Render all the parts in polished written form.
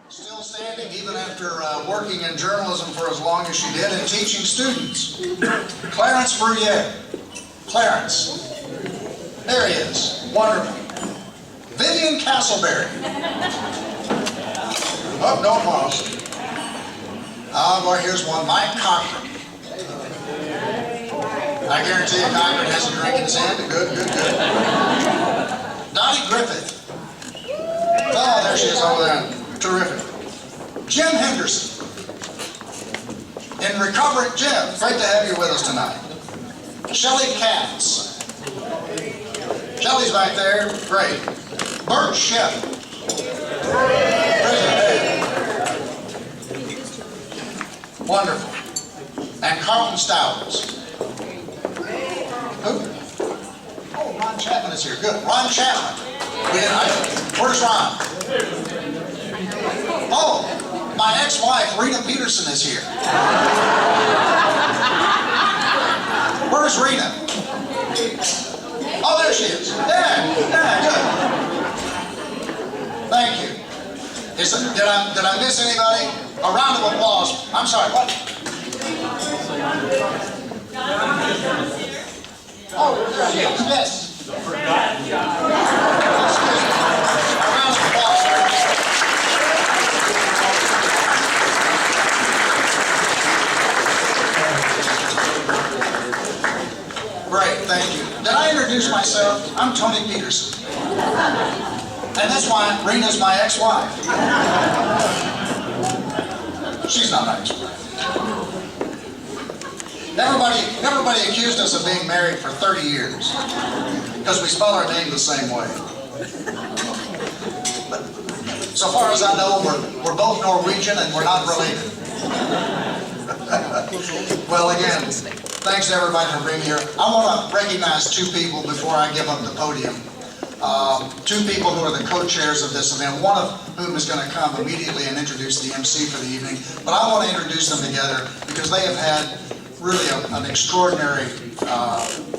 Still standing even after working in journalism for as long as she did and teaching students. Clarence Bruyere. Clarence. There he is. Wonderful. Vivian Castleberry. Oh, don't pause. Well, here's one. Mike Cochran. I guarantee you Cochran has a drink in his hand. Good, good, good. Dottie Griffith. Oh, there she is over there. Terrific. Jim Henderson. In recovery, Jim, great to have you with us tonight. Shelley Katz. Shelley's back there. Great. Bert Sheff. Wonderful. And Carlton Stowers. Who? Oh, Ron Chapman is here. Good. Ron Chapman. Where's Ron? Oh, my ex-wife, Rena Peterson, is here. Where's Rena? Oh, there she is. Yeah, good. Thank you. Did I miss anybody? A round of applause. I'm sorry, what? Oh, yes. Excuse me. A round of applause. Great, thank you. Did I introduce myself? I'm Tony Peterson. And that's why Rena's my ex-wife. She's not my ex-wife. Everybody accused us of being married for 30 years because we spell our name the same way. But so far as I know, we're both Norwegian and we're not related. Well, again, thanks to everybody for being here. I want to recognize two people before I give up the podium. Two people who are the co-chairs of this event, one of whom is going to come immediately and introduce the MC for the evening. But I want to introduce them together because they have had really an extraordinary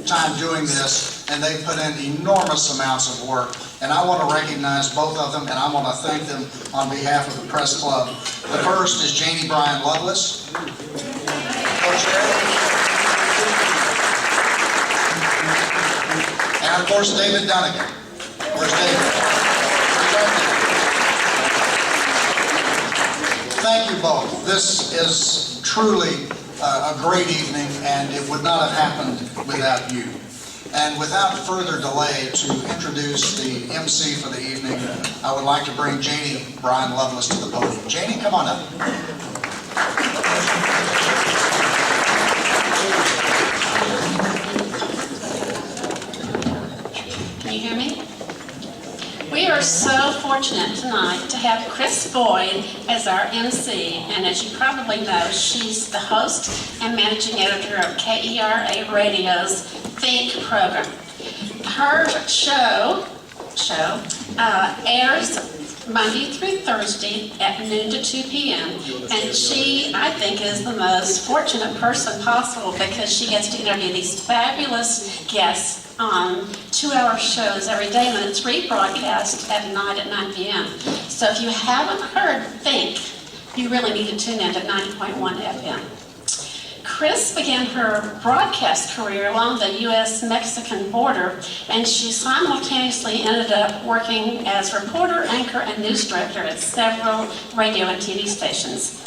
time doing this, and they've put in enormous amounts of work. And I want to recognize both of them, and I want to thank them on behalf of the Press Club. The first is Janie Bryan Lovelace, co-chair. And of course, David Dunnigan. Where's David? Thank you both. This is truly a great evening, and it would not have happened without you. And without further delay, to introduce the MC for the evening, I would like to bring Janie Bryan Lovelace to the podium. Janie, come on up. Can you hear me? We are so fortunate tonight to have Chris Boyd as our MC, and as you probably know, she's the host and managing editor of KERA Radio's Think program. Her show airs Monday through Thursday at noon to 2 p.m. And she, I think, is the most fortunate person possible because she gets to interview these fabulous guests on 2-hour shows every day, and it's rebroadcast at night at 9 p.m. So if you haven't heard Think, you really need to tune in to 90.1 FM. Chris began her broadcast career along the U.S.-Mexican border, and she simultaneously ended up working as reporter, anchor, and news director at several radio and TV stations.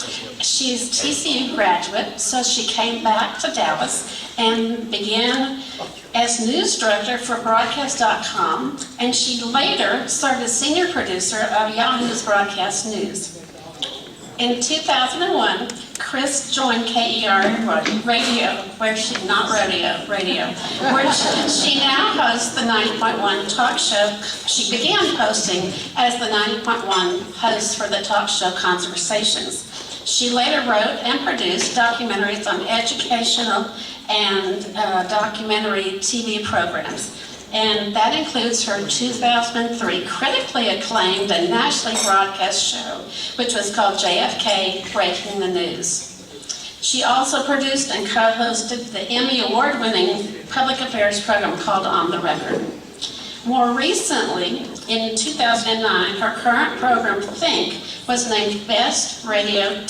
She's TCU graduate, so she came back to Dallas and began as news director for Broadcast.com, and she later served as senior producer of Yahoo's Broadcast News. In 2001, Chris joined KERA Radio, where she now hosts the 90.1 talk show. She began hosting as the 90.1 host for the talk show Conversations. She later wrote and produced documentaries on educational and documentary TV programs. And that includes her 2003 critically acclaimed and nationally broadcast show, which was called JFK Breaking the News. She also produced and co-hosted the Emmy Award-winning public affairs program called On the Record. More recently, in 2009, her current program, Think, was named Best Radio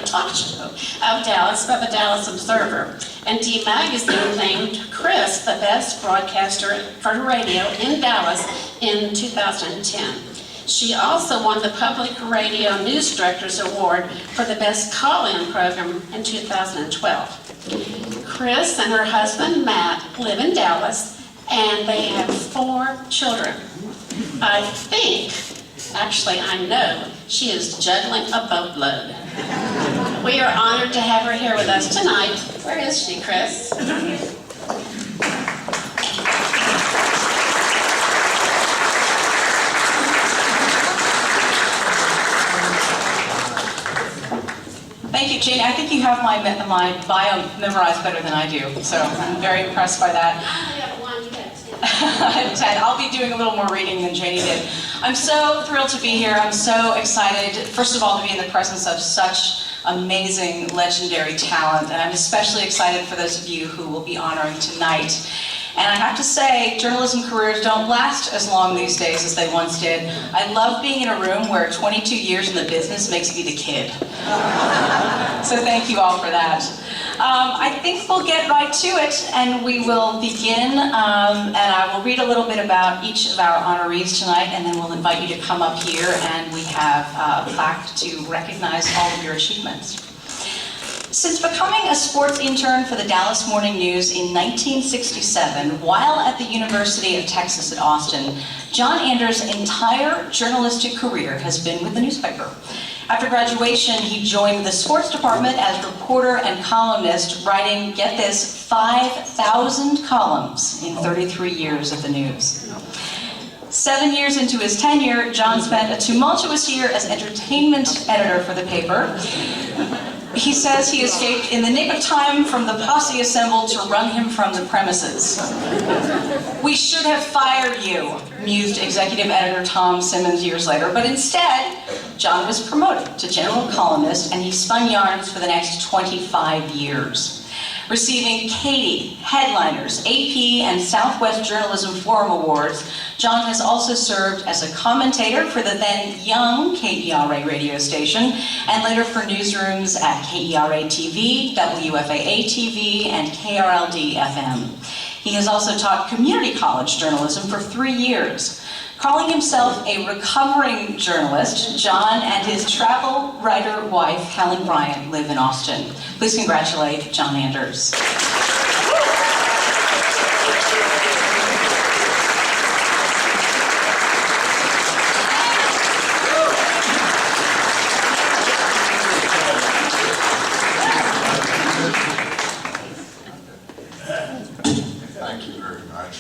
Talk Show of Dallas by the Dallas Observer. And D Magazine named Chris the best broadcaster for radio in Dallas in 2010. She also won the Public Radio News Directors Award for the Best Call-In Program in 2012. Chris and her husband, Matt, live in Dallas, and they have 4 children. I think, actually I know, she is juggling a boatload. We are honored to have her here with us tonight. Where is she, Chris? Thank you, Jane. I think you have my bio memorized better than I do, so I'm very impressed by that. I only have 1, you have 10. 10. I'll be doing a little more reading than Janie did. I'm so thrilled to be here. I'm so excited, first of all, to be in the presence of such amazing, legendary talent, and I'm especially excited for those of you who will be honoring tonight. And I have to say, journalism careers don't last as long these days as they once did. I love being in a room where 22 years in the business makes me the kid. So thank you all for that. I think we'll get right to it, and we will begin, and I will read a little bit about each of our honorees tonight, and then we'll invite you to come up here, and we have a plaque to recognize all of your achievements. Since becoming a sports intern for the Dallas Morning News in 1967, while at the University of Texas at Austin, John Anders' entire journalistic career has been with the newspaper. After graduation, he joined the sports department as reporter and columnist, writing, get this, 5,000 columns in 33 years at the news. 7 years into his tenure, John spent a tumultuous year as entertainment editor for the paper. He says he escaped in the nick of time from the posse assembled to run him from the premises. We should have fired you, mused executive editor Tom Simmons years later, but instead, John was promoted to general columnist, and he spun yarns for the next 25 years. Receiving Katie, Headliners, AP, and Southwest Journalism Forum Awards, John has also served as a commentator for the then young KERA radio station, and later for newsrooms at KERA TV, WFAA TV, and KRLD FM. He has also taught community college journalism for 3 years. Calling himself a recovering journalist, John and his travel writer wife, Helen Bryant, live in Austin. Please congratulate John Anders. Thank you very much.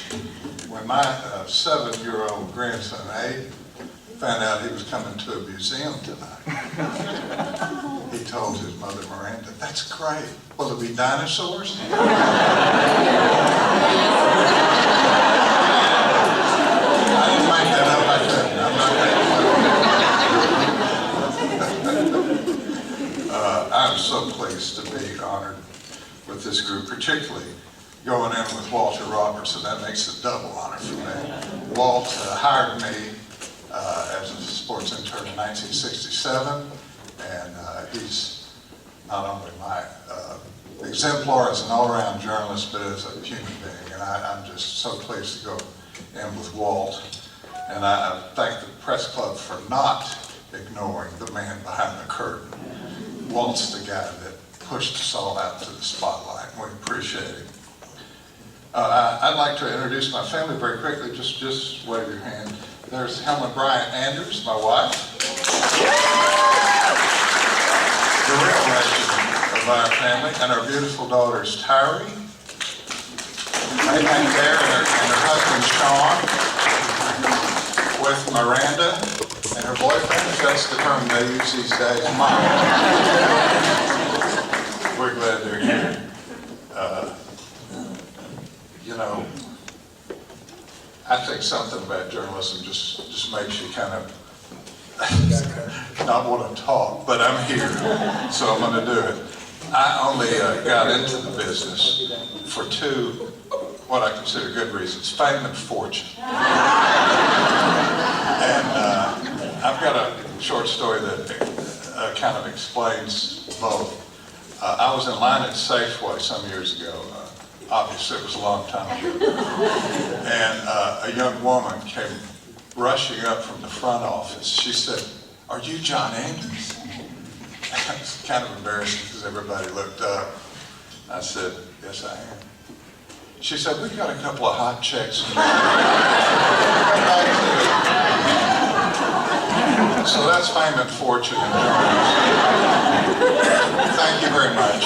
When my 7-year-old grandson, Abe, found out he was coming to a museum tonight, he told his mother, Miranda, that's great. Will there be dinosaurs? I didn't make that up, I couldn't. I'm so pleased to be honored with this group, particularly going in with Walter Robertson. That makes a double honor for me. Walt hired me as a sports intern in 1967, and he's not only my exemplar as an all-around journalist, but as a human being, and I'm just so pleased to go in with Walt. And I thank the press club for not ignoring the man behind the curtain. Walt's the guy that pushed us all out to the spotlight, and we appreciate it. I'd like to introduce my family very quickly. Just wave your hand. There's Helen Bryant Anders, my wife. The real legend of our family, and our beautiful daughters, Tyree, right back there, and her husband, Sean, with Miranda, and her boyfriend, that's the term they use these days, Mom. We're glad they're here. You know, I think something about journalism just makes you kind of not want to talk, but I'm here, so I'm going to do it. I only got into the business for 2 what I consider good reasons, fame and fortune. And I've got a short story that kind of explains both. I was in line at Safeway some years ago. Obviously, it was a long time ago. And a young woman came rushing up from the front office. She said, "Are you John Anders?" It was kind of embarrassing because everybody looked up. I said, "Yes, I am." She said, "We've got a couple of hot checks." So that's fame and fortune. Thank you very much.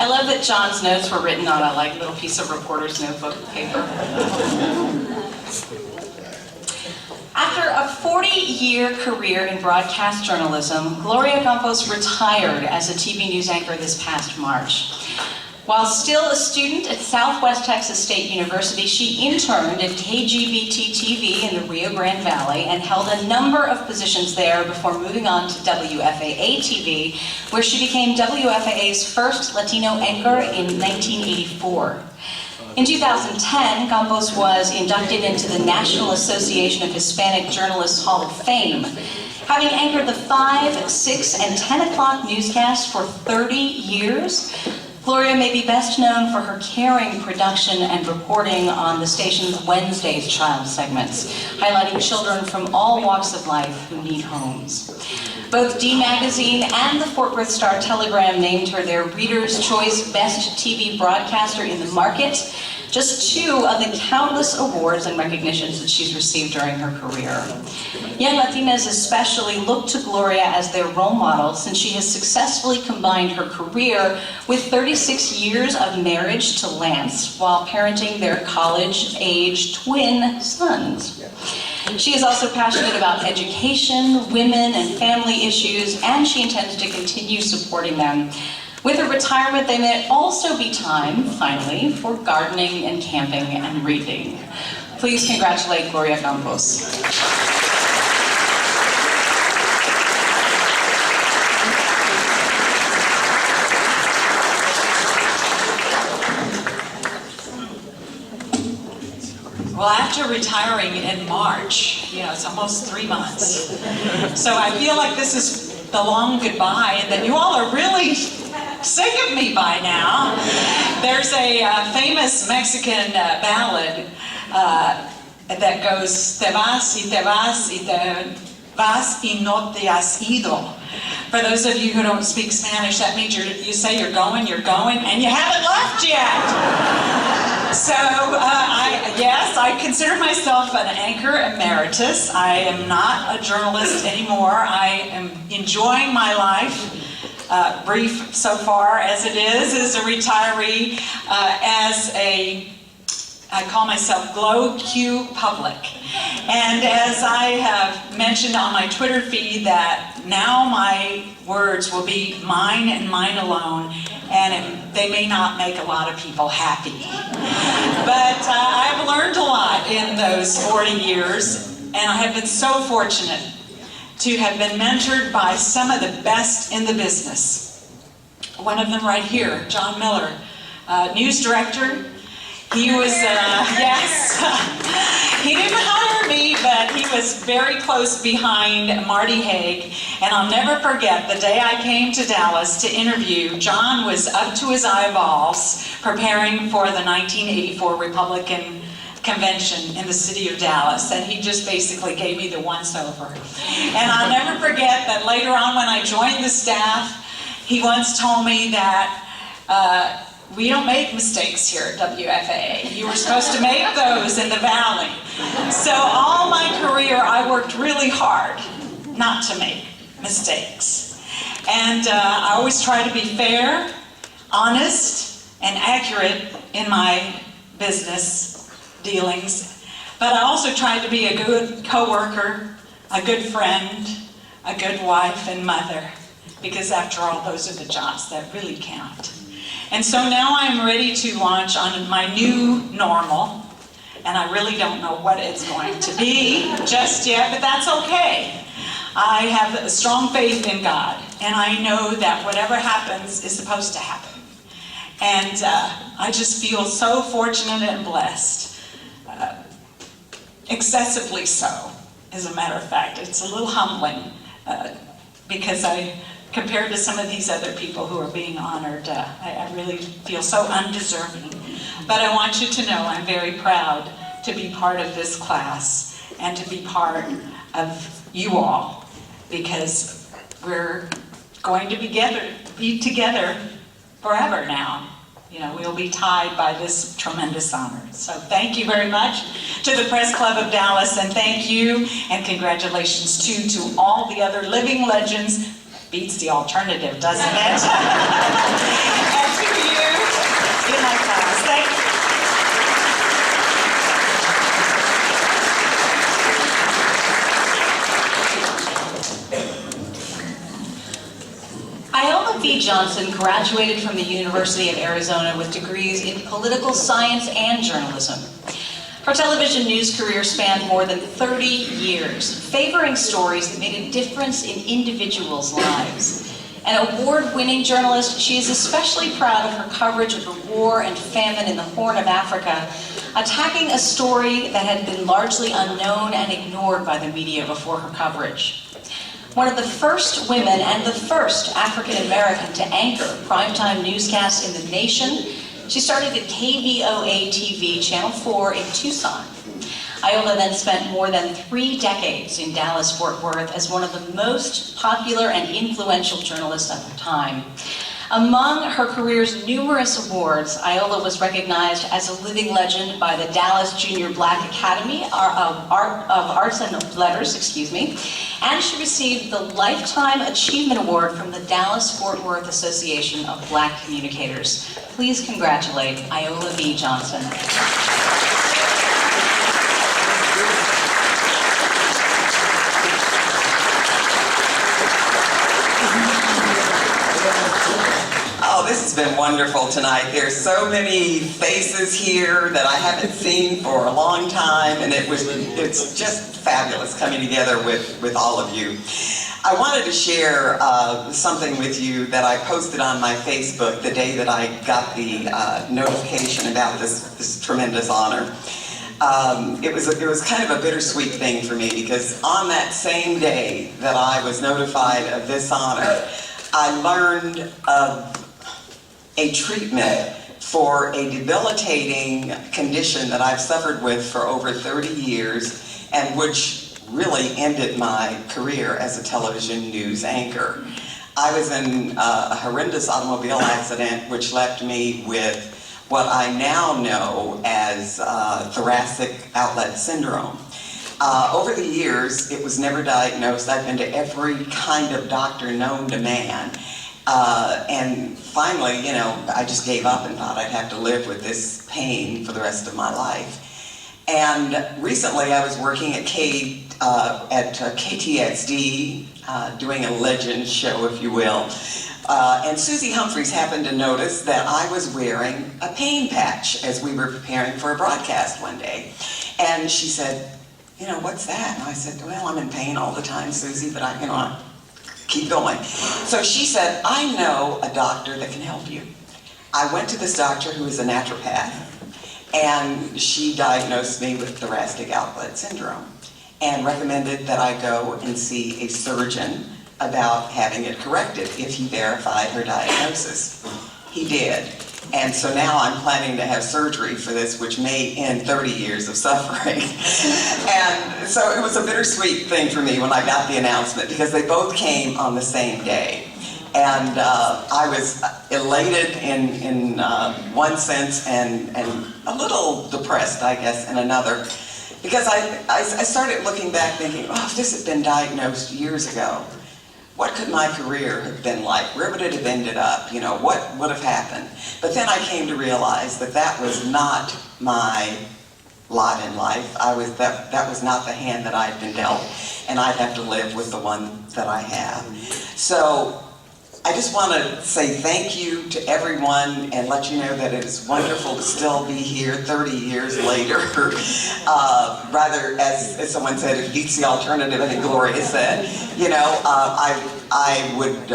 I love that John's notes were written on a little piece of reporter's notebook paper. After a 40-year career in broadcast journalism, Gloria Campos retired as a TV news anchor this past March. While still a student at Southwest Texas State University, she interned at KGBT-TV in the Rio Grande Valley and held a number of positions there before moving on to WFAA-TV, where she became WFAA's first Latino anchor in 1984. In 2010, Campos was inducted into the National Association of Hispanic Journalists Hall of Fame, having anchored the 5, 6, and 10 o'clock newscasts for 30 years. Gloria may be best known for her caring production and reporting on the station's Wednesday's Child segments, highlighting children from all walks of life who need homes. Both D Magazine and the Fort Worth Star-Telegram named her their Reader's Choice Best TV Broadcaster in the market, just 2 of the countless awards and recognitions that she's received during her career. Young Latinas especially look to Gloria as their role model, since she has successfully combined her career with 36 years of marriage to Lance while parenting their college-age twin sons. She is also passionate about education, women, and family issues, and she intends to continue supporting them. With her retirement, there may also be time, finally, for gardening and camping and reading. Please congratulate Gloria Campos. Well, after retiring in March, it's almost 3 months. So I feel like this is the long goodbye, and that you all are really sick of me by now. There's a famous Mexican ballad that goes, "Te vas y te vas y te vas y no te has ido." For those of you who don't speak Spanish, that means you say you're going, and you haven't left yet. So, I consider myself an anchor emeritus. I am not a journalist anymore. I am enjoying my life, brief so far as it is as a retiree, I call myself Glow Q Public. And as I have mentioned on my Twitter feed, that now my words will be mine and mine alone, and they may not make a lot of people happy. But I've learned a lot in those 40 years, and I have been so fortunate to have been mentored by some of the best in the business. One of them right here, John Miller, news director. He was, yes, he didn't hire me, but he was very close behind Marty Haig. And I'll never forget the day I came to Dallas to interview. John was up to his eyeballs preparing for the 1984 Republican convention in the city of Dallas, and he just basically gave me the once-over. And I'll never forget that later on when I joined the staff, he once told me that we don't make mistakes here at WFAA. You were supposed to make those in the Valley. So all my career, I worked really hard not to make mistakes. And I always try to be fair, honest, and accurate in my business dealings. But I also tried to be a good coworker, a good friend, a good wife and mother, because after all, those are the jobs that really count. And so now I'm ready to launch on my new normal, and and I really don't know what it's going to be just yet, but that's okay. I have a strong faith in God, and I know that whatever happens is supposed to happen. And I just feel so fortunate and blessed, excessively so, as a matter of fact. It's a little humbling because compared to some of these other people who are being honored, I really feel so undeserving. But I want you to know I'm very proud to be part of this class and to be part of you all, because we're going to be together forever now. You know, we'll be tied by this tremendous honor. So thank you very much to the Press Club of Dallas, and thank you and congratulations too to all the other living legends. Beats the alternative, doesn't it? And to you in my class. Thank you. Iola V. Johnson graduated from the University of Arizona with degrees in political science and journalism. Her television news career spanned more than 30 years, favoring stories that made a difference in individuals' lives. An award-winning journalist, she is especially proud of her coverage of the war and famine in the Horn of Africa, attacking a story that had been largely unknown and ignored by the media before her coverage. One of the first women and the first African American to anchor primetime newscasts in the nation, she started at KVOA TV, Channel 4 in Tucson. Iola then spent more than 3 decades in Dallas-Fort Worth as one of the most popular and influential journalists of her time. Among her career's numerous awards, Iola was recognized as a living legend by the Dallas Junior Black Academy of Arts and Letters, and she received the Lifetime Achievement Award from the Dallas-Fort Worth Association of Black Communicators. Please congratulate Iola V. Johnson. Oh, this has been wonderful tonight. There's so many faces here that I haven't seen for a long time, and it's just fabulous coming together with all of you. I wanted to share something with you that I posted on my Facebook the day that I got the notification about this tremendous honor. It was kind of a bittersweet thing for me, because on that same day that I was notified of this honor, I learned of a treatment for a debilitating condition that I've suffered with for over 30 years, and which really ended my career as a television news anchor. I was in a horrendous automobile accident which left me with what I now know as thoracic outlet syndrome. Over the years, it was never diagnosed. I've been to every kind of doctor known to man. And finally, you know, I just gave up and thought I'd have to live with this pain for the rest of my life. And recently I was working at KTXD, doing a legend show, if you will. And Susie Humphreys happened to notice that I was wearing a pain patch as we were preparing for a broadcast one day. And she said, you know, what's that? And I said, well, I'm in pain all the time, Susie, but I keep going. So she said, I know a doctor that can help you. I went to this doctor who is a naturopath, and she diagnosed me with thoracic outlet syndrome and recommended that I go and see a surgeon about having it corrected if he verified her diagnosis. He did. And so now I'm planning to have surgery for this, which may end 30 years of suffering. And so it was a bittersweet thing for me when I got the announcement, because they both came on the same day. And I was elated in one sense and a little depressed, I guess, in another. Because I started looking back thinking, oh, if this had been diagnosed years ago, what could my career have been like? Where would it have ended up? You know, what would have happened? But then I came to realize that that was not my lot in life. That was not the hand that I'd been dealt, and I'd have to live with the one that I have. So I just want to say thank you to everyone and let you know that it is wonderful to still be here 30 years later. Rather, as someone said, it beats the alternative, I think Gloria said. You know, I would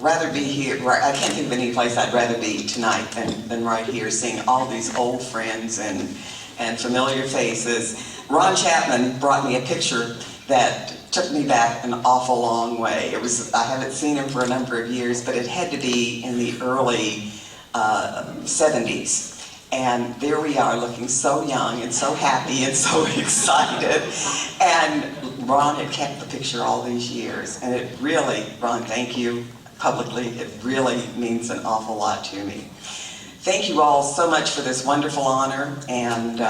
rather be here, I can't think of any place I'd rather be tonight than right here, seeing all these old friends and familiar faces. Ron Chapman brought me a picture that took me back an awful long way. I haven't seen him for a number of years, but it had to be in the early 70s. And there we are, looking so young and so happy and so excited. And Ron had kept the picture all these years. And it really, Ron, thank you publicly. It really means an awful lot to me. Thank you all so much for this wonderful honor, and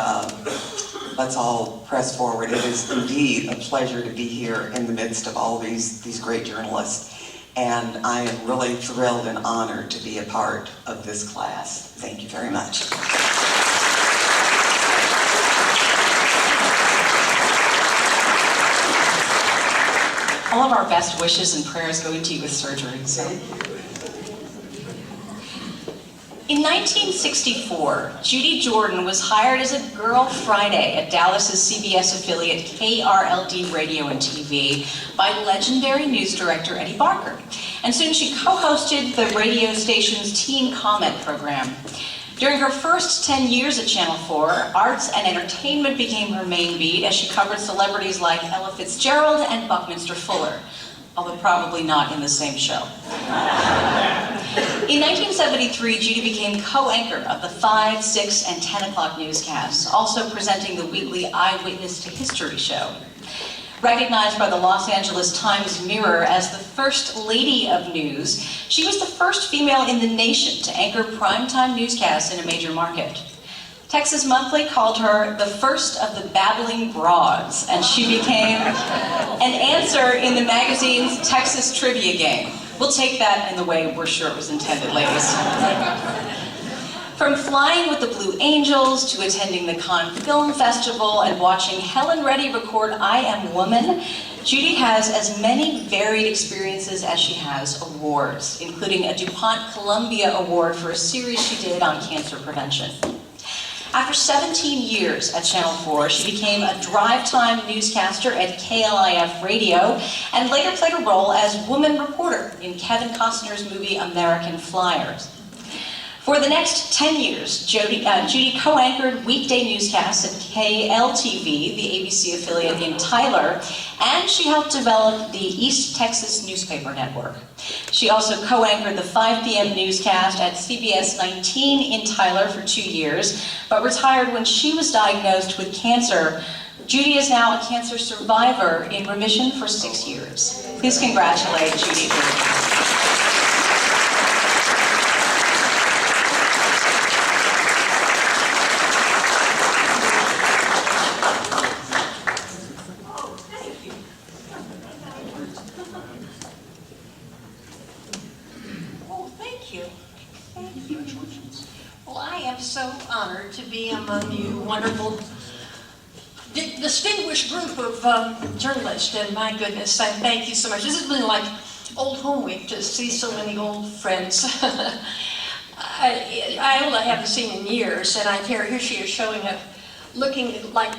let's all press forward. It is indeed a pleasure to be here in the midst of all these great journalists, and I am really thrilled and honored to be a part of this class. Thank you very much. All of our best wishes and prayers go into you with surgery. So. In 1964, Judy Jordan was hired as a Girl Friday at Dallas's CBS affiliate KRLD Radio and TV by legendary news director Eddie Barker. And soon she co-hosted the radio station's teen comment program. During her first 10 years at Channel 4, arts and entertainment became her main beat as she covered celebrities like Ella Fitzgerald and Buckminster Fuller, although probably not in the same show. In 1973, Judy became co-anchor of the 5, 6, and 10 o'clock newscasts, also presenting the weekly Eyewitness to History show. Recognized by the Los Angeles Times-Mirror as the First Lady of News, she was the first female in the nation to anchor primetime newscasts in a major market. Texas Monthly called her the first of the babbling broads, and she became an answer in the magazine's Texas Trivia Game. We'll take that in the way we're sure it was intended, ladies. From flying with the Blue Angels to attending the Cannes Film Festival and watching Helen Reddy record I Am Woman, Judy has as many varied experiences as she has awards, including a DuPont Columbia Award for a series she did on cancer prevention. After 17 years at Channel 4, she became a drive-time newscaster at KLIF Radio and later played a role as woman reporter in Kevin Costner's movie American Flyers. For the next 10 years, Judy co-anchored weekday newscasts at KLTV, the ABC affiliate in Tyler, and she helped develop the East Texas Newspaper Network. She also co-anchored the 5 p.m. newscast at CBS 19 in Tyler for 2 years, but retired when she was diagnosed with cancer. Judy is now a cancer survivor in remission for 6 years. Please congratulate Judy. So honored to be among you wonderful, distinguished group of journalists, and my goodness, I thank you so much. This has been like old home week to see so many old friends. I haven't seen in years, and here she is showing up, looking like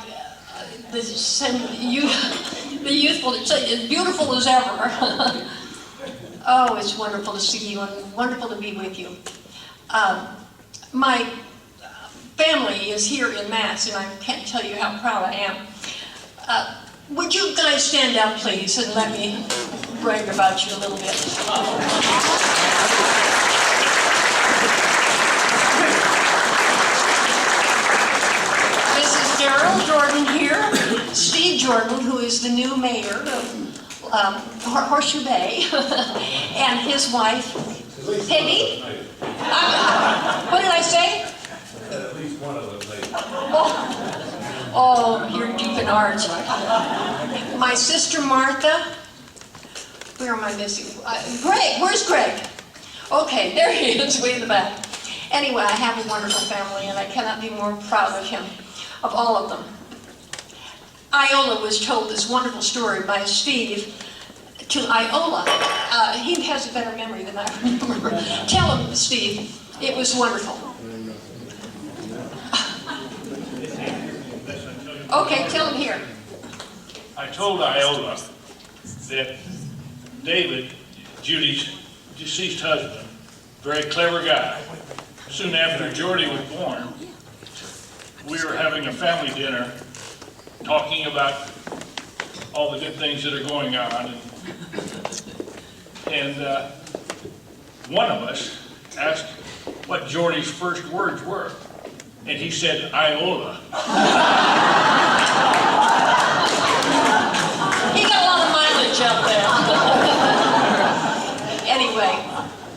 the youthful, as beautiful as ever. Oh, it's wonderful to see you and wonderful to be with you. My family is here in Mass, and I can't tell you how proud I am. Would you guys stand up, please, and let me brag about you a little bit? This is Daryl Jordan here, Steve Jordan, who is the new mayor of Horseshoe Bay, and his wife, Peggy. What did I say? At least one of them, ladies. Oh, you're deep in art. My sister Martha. Where am I missing? Greg, where's Greg? Okay, there he is, way in the back. Anyway, I have a wonderful family, and I cannot be more proud of him, of all of them. Iola was told this wonderful story by Steve to Iola. He has a better memory than I remember. Tell him, Steve, it was wonderful. Okay, tell him here. I told Iola that David, Judy's deceased husband, very clever guy. Soon after Jordy was born, we were having a family dinner talking about all the good things that are going on. And one of us asked what Jordy's first words were. And he said, Iola. He got a lot of mileage up there. Anyway,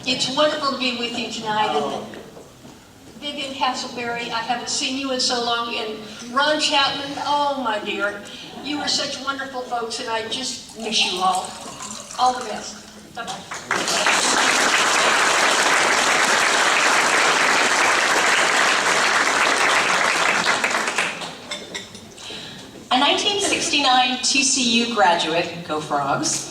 it's wonderful to be with you tonight. And Vivian Castleberry, I haven't seen you in so long. And Ron Chapman, oh my dear, you are such wonderful folks, and I just miss you all. All the best. Bye-bye. A 1969 TCU graduate, go Frogs,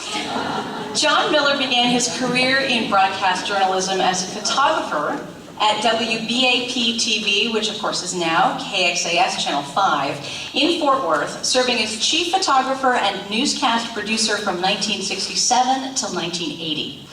John Miller began his career in broadcast journalism as a photographer at WBAP-TV, which of course is now KXAS Channel 5, in Fort Worth, serving as chief photographer and newscast producer from 1967 till 1980.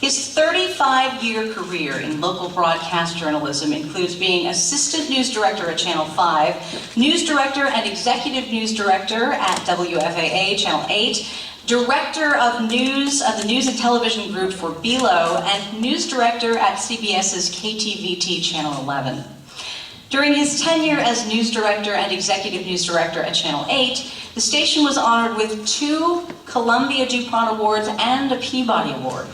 His 35-year career in local broadcast journalism includes being assistant news director at Channel 5, news director and executive news director at WFAA Channel 8, director of the News and Television Group for Belo, and news director at CBS's KTVT Channel 11. During his tenure as news director and executive news director at Channel 8, the station was honored with 2 Columbia DuPont Awards and a Peabody Award.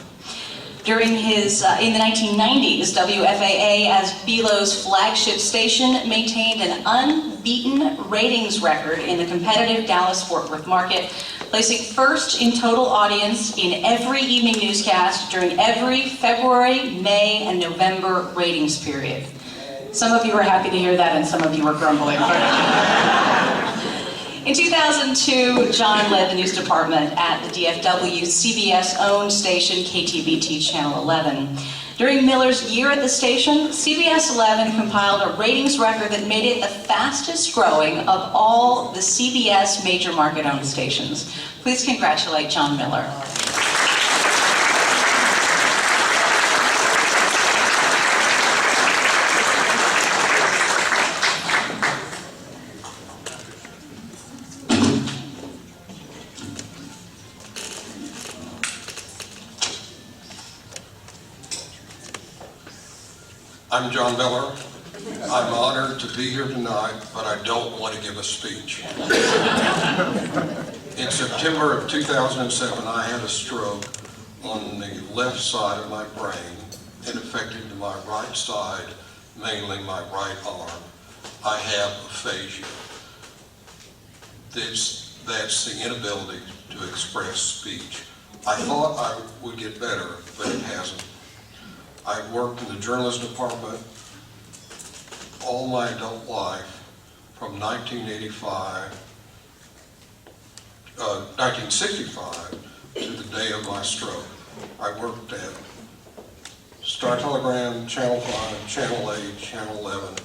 During his, in the 1990s, WFAA, as Belo's flagship station, maintained an unbeaten ratings record in the competitive Dallas-Fort Worth market, placing first in total audience in every evening newscast during every February, May, and November ratings period. Some of you are happy to hear that, and some of you are grumbling. In 2002, John led the news department at the DFW CBS-owned station KTVT Channel 11. During Miller's year at the station, CBS 11 compiled a ratings record that made it the fastest growing of all the CBS major market-owned stations. Please congratulate John Miller. I'm John Miller. I'm honored to be here tonight, but I don't want to give a speech. In September of 2007, I had a stroke on the left side of my brain. It affected my right side, mainly my right arm. I have aphasia. That's the inability to express speech. I thought I would get better, but it hasn't. I worked in the journalism department all my adult life from 1965 to the day of my stroke. I worked at Star Telegram, Channel 5, Channel 8, Channel 11,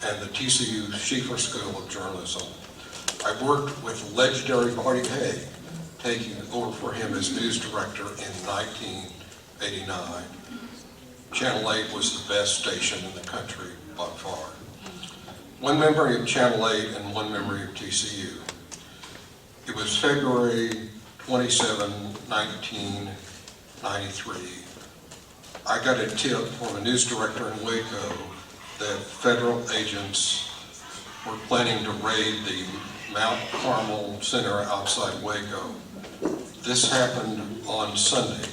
and the TCU Schieffer School of Journalism. I worked with legendary Marty Hay, taking over for him as news director in 1989. Channel 8 was the best station in the country by far. One memory of Channel 8 and one memory of TCU. It was February 27, 1993. I got a tip from a news director in Waco that federal agents were planning to raid the Mount Carmel Center outside Waco. This happened on Sunday.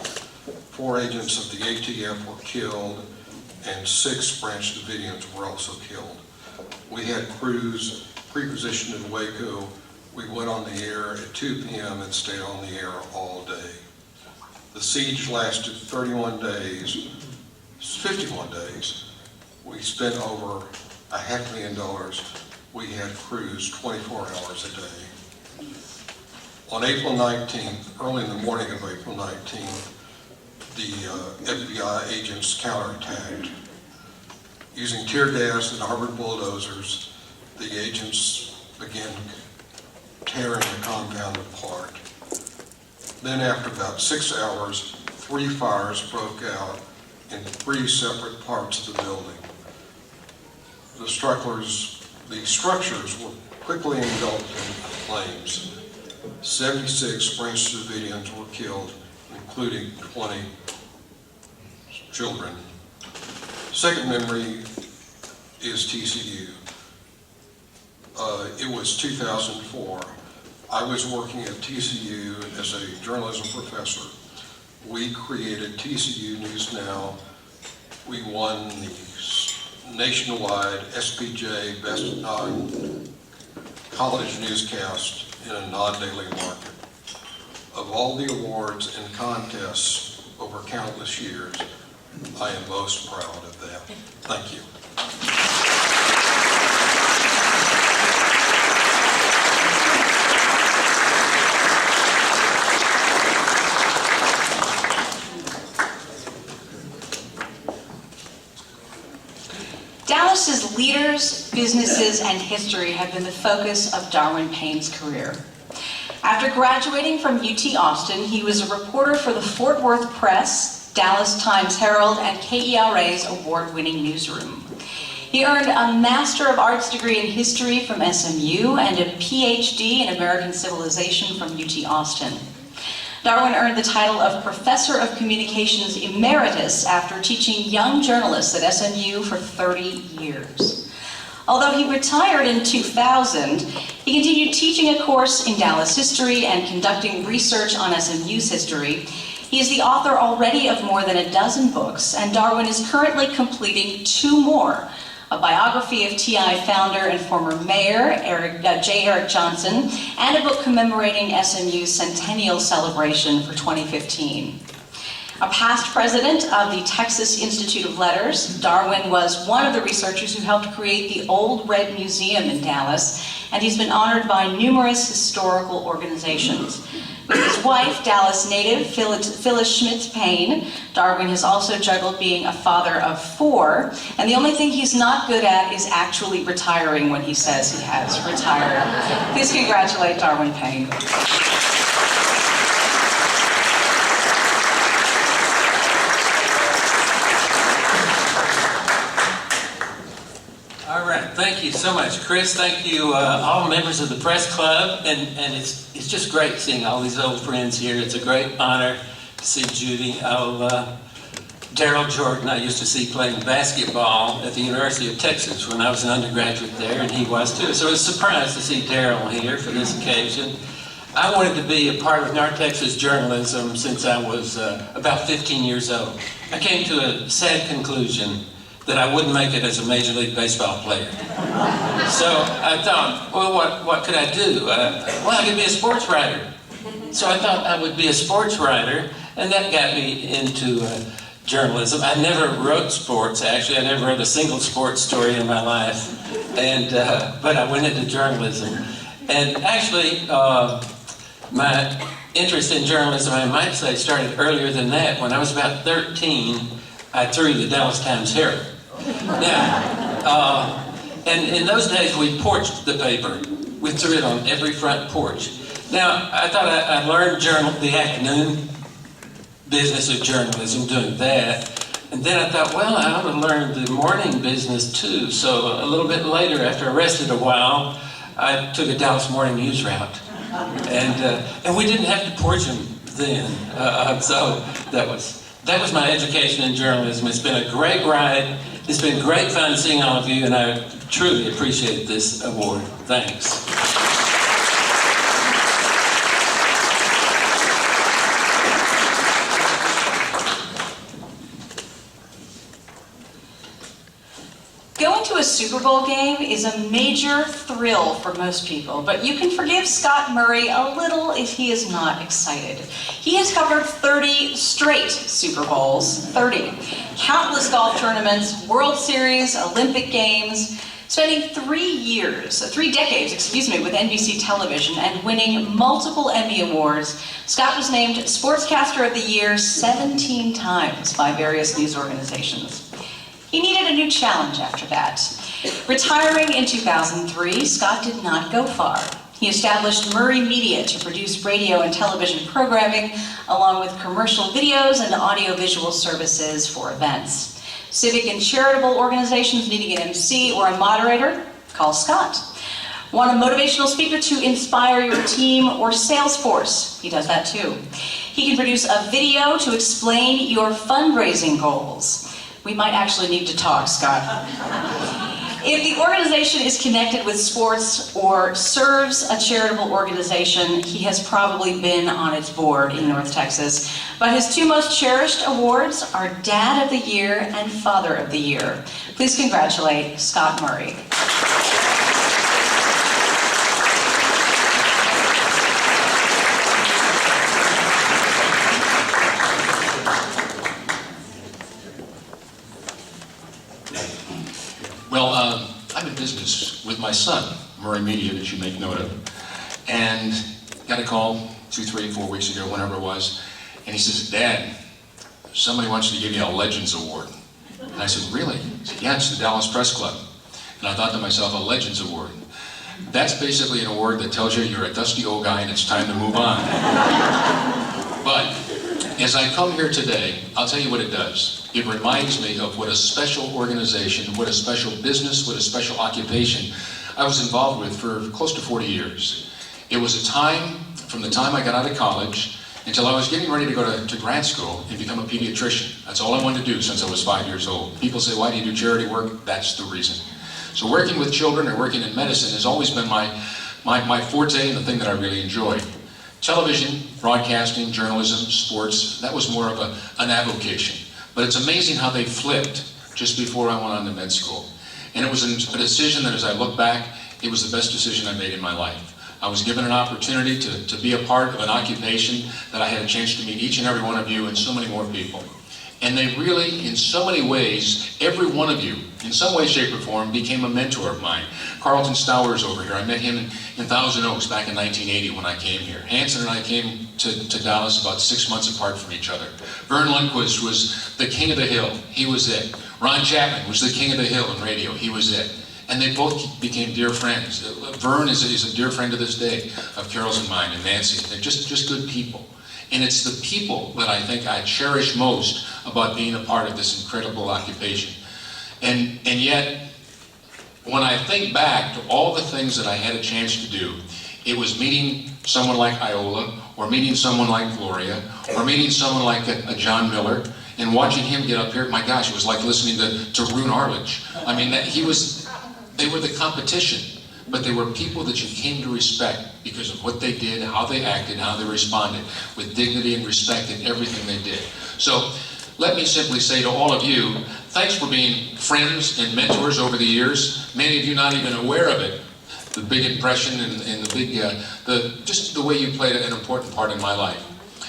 4 agents of the ATF were killed, and 6 Branch Davidians were also killed. We had crews pre-positioned in Waco. We went on the air at 2 p.m. and stayed on the air all day. The siege lasted 51 days, 51 days. We spent over $500,000. We had crews 24 hours a day. On April 19th, early in the morning of April 19th, the FBI agents counterattacked. Using tear gas and armored bulldozers, the agents began tearing the compound apart. Then after about 6 hours, 3 fires broke out in 3 separate parts of the building. The structures were quickly engulfed in flames. 76 French civilians were killed, including 20 children. Second memory is TCU. It was 2004. I was working at TCU as a journalism professor. We created TCU News Now. We won the nationwide SPJ Best College Newscast in a non-daily market. Of all the awards and contests over countless years, I am most proud of that. Thank you. Dallas's leaders, businesses, and history have been the focus of Darwin Payne's career. After graduating from UT Austin, he was a reporter for the Fort Worth Press, Dallas Times-Herald, and KERA's award-winning newsroom. He earned a Master of Arts degree in history from SMU and a PhD in American Civilization from UT Austin. Darwin earned the title of Professor of Communications Emeritus after teaching young journalists at SMU for 30 years. Although he retired in 2000, he continued teaching a course in Dallas history and conducting research on SMU's history. He is the author already of more than a dozen books, and Darwin is currently completing 2 more. A biography of TI founder and former mayor J. Eric Johnson, and a book commemorating SMU's centennial celebration for 2015. A past president of the Texas Institute of Letters, Darwin was one of the researchers who helped create the Old Red Museum in Dallas, and he's been honored by numerous historical organizations. With his wife, Dallas native Phyllis Schmitz-Payne, Darwin has also juggled being a father of 4, and the only thing he's not good at is actually retiring when he says he has retired. Please congratulate Darwin Payne. All right, thank you so much, Chris. Thank you, all members of the press club, and it's just great seeing all these old friends here. It's a great honor to see Judy. Daryl Jordan, I used to see playing basketball at the University of Texas when I was an undergraduate there, and he was too. So I was surprised to see Daryl here for this occasion. I wanted to be a part of North Texas journalism since I was about 15 years old. I came to a sad conclusion that I wouldn't make it as a Major League Baseball player. So I thought, well, what could I do? Well, I could be a sports writer. So I thought I would be a sports writer, and that got me into journalism. I never wrote sports, actually. I never wrote a single sports story in my life, but I went into journalism. And actually, my interest in journalism, I might say, started earlier than that. When I was about 13, I threw the Dallas Times-Herald. Now, and in those days, we porched the paper. We threw it on every front porch. Now, I thought I'd learned the afternoon business of journalism, doing that. And then I thought, well, I ought to learn the morning business too. So a little bit later, after I rested a while, I took a Dallas Morning News route. And we didn't have to porch them then. So that was my education in journalism. It's been a great ride. It's been great fun seeing all of you, and I truly appreciate this award. Thanks. Going to a Super Bowl game is a major thrill for most people, but you can forgive Scott Murray a little if he is not excited. He has covered 30 straight Super Bowls, 30. Countless golf tournaments, World Series, Olympic Games. Spending 3 decades, with NBC television and winning multiple Emmy Awards, Scott was named Sportscaster of the Year 17 times by various news organizations. He needed a new challenge after that. Retiring in 2003, Scott did not go far. He established Murray Media to produce radio and television programming, along with commercial videos and audiovisual services for events. Civic and charitable organizations needing an MC or a moderator? Call Scott. Want a motivational speaker to inspire your team or sales force? He does that too. He can produce a video to explain your fundraising goals. We might actually need to talk, Scott. If the organization is connected with sports or serves a charitable organization, he has probably been on its board in North Texas. But his 2 most cherished awards are Dad of the Year and Father of the Year. Please congratulate Scott Murray. Well, I'm in business with my son, Murray Media, that you make note of, and got a call 2, 3, 4 weeks ago, whenever it was, and he says, Dad, somebody wants to give you a Legends Award. And I said, really? He said, yeah, it's the Dallas Press Club. And I thought to myself, a Legends Award. That's basically an award that tells you you're a dusty old guy and it's time to move on. But as I come here today, I'll tell you what it does. It reminds me of what a special organization, what a special business, what a special occupation I was involved with for close to 40 years. It was a time, from the time I got out of college until I was getting ready to go to grad school and become a pediatrician. That's all I wanted to do since I was 5 years old. People say, why do you do charity work? That's the reason. So working with children or working in medicine has always been my forte and the thing that I really enjoy. Television, broadcasting, journalism, sports, that was more of an avocation. But it's amazing how they flipped just before I went on to med school. And it was a decision that, as I look back, it was the best decision I made in my life. I was given an opportunity to be a part of an occupation that I had a chance to meet each and every one of you and so many more people. And they really, in so many ways, every one of you, in some way, shape, or form, became a mentor of mine. Carlton Stowers over here, I met him in Thousand Oaks back in 1980 when I came here. Hanson and I came to Dallas about 6 months apart from each other. Vern Lundquist was the king of the hill. He was it. Ron Chapman was the king of the hill in radio. He was it. And they both became dear friends. Vern is a dear friend to this day of Carol's and mine and Nancy. They're just good people. And it's the people that I think I cherish most about being a part of this incredible occupation. And yet, when I think back to all the things that I had a chance to do, it was meeting someone like Iola, or meeting someone like Gloria, or meeting someone like a John Miller, and watching him get up here. My gosh, it was like listening to Rune Arledge. I mean, they were the competition, but they were people that you came to respect because of what they did, how they acted, how they responded, with dignity and respect in everything they did. So let me simply say to all of you, thanks for being friends and mentors over the years. Many of you not even aware of it. The big impression and the big, just the way you played an important part in my life.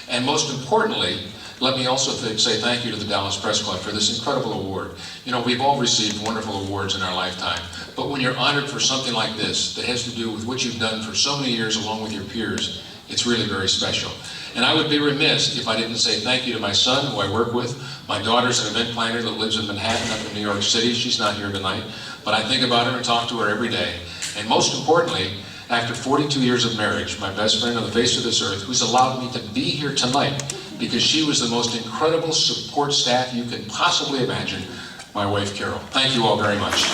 And most importantly, let me also say thank you to the Dallas Press Club for this incredible award. You know, we've all received wonderful awards in our lifetime, but when you're honored for something like this that has to do with what you've done for so many years along with your peers, it's really very special. And I would be remiss if I didn't say thank you to my son, who I work with. My daughter's an event planner that lives in Manhattan up in New York City. She's not here tonight, but I think about her and talk to her every day. And most importantly, after 42 years of marriage, my best friend on the face of this earth, who's allowed me to be here tonight because she was the most incredible support staff you could possibly imagine, my wife, Carol. Thank you all very much.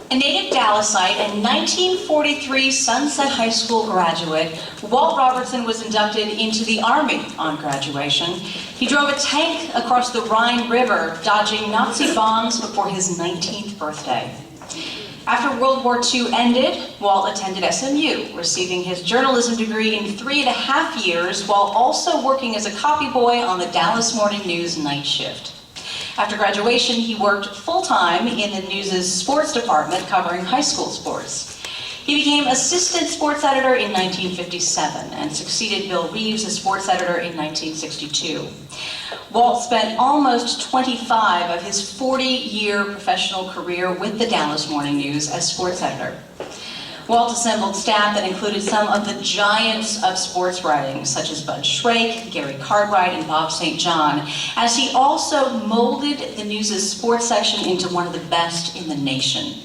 A native Dallasite and 1943 Sunset High School graduate, Walt Robertson was inducted into the Army on graduation. He drove a tank across the Rhine River, dodging Nazi bombs before his 19th birthday. After World War II ended, Walt attended SMU, receiving his journalism degree in 3.5 years while also working as a copy boy on the Dallas Morning News night shift. After graduation, he worked full-time in the News's sports department covering high school sports. He became assistant sports editor in 1957 and succeeded Bill Reeves as sports editor in 1962. Walt spent almost 25 of his 40-year professional career with the Dallas Morning News as sports editor. Walt assembled staff that included some of the giants of sports writing, such as Bud Shrake, Gary Cartwright, and Bob St. John, as he also molded the News's sports section into one of the best in the nation.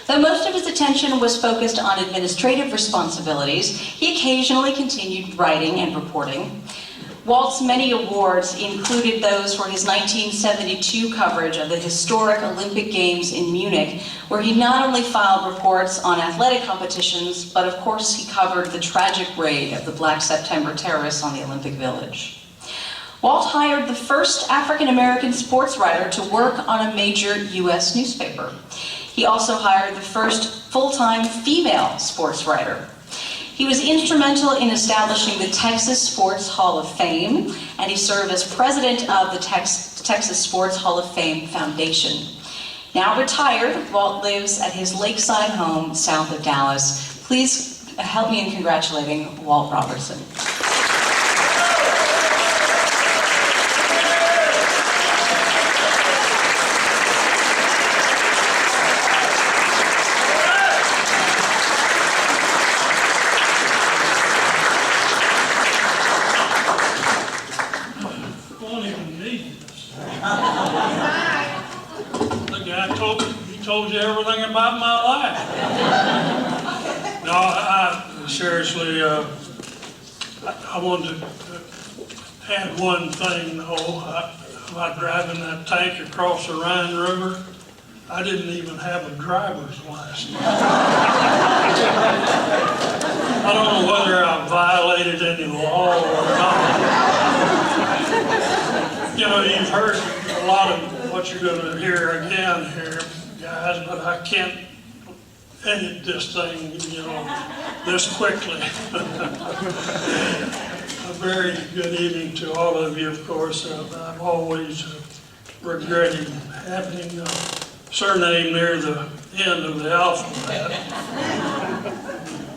Though most of his attention was focused on administrative responsibilities, he occasionally continued writing and reporting. Walt's many awards included those for his 1972 coverage of the historic Olympic Games in Munich, where he not only filed reports on athletic competitions, but of course he covered the tragic raid of the Black September terrorists on the Olympic Village. Walt hired the first African-American sports writer to work on a major U.S. newspaper. He also hired the first full-time female sports writer. He was instrumental in establishing the Texas Sports Hall of Fame, and he served as president of the Texas Sports Hall of Fame Foundation. Now retired, Walt lives at his lakeside home south of Dallas. Please help me in congratulating Walt Robertson. Told you everything about my life. No, I seriously, I wanted to add one thing, though. About driving that tank across the Rhine River, I didn't even have a driver's license. I don't know whether I violated any law or not. You know, you've heard a lot of what you're going to hear again here, guys, but I can't edit this thing, you know, this quickly. A very good evening to all of you, of course. I've always regretted having a surname near the end of the alphabet.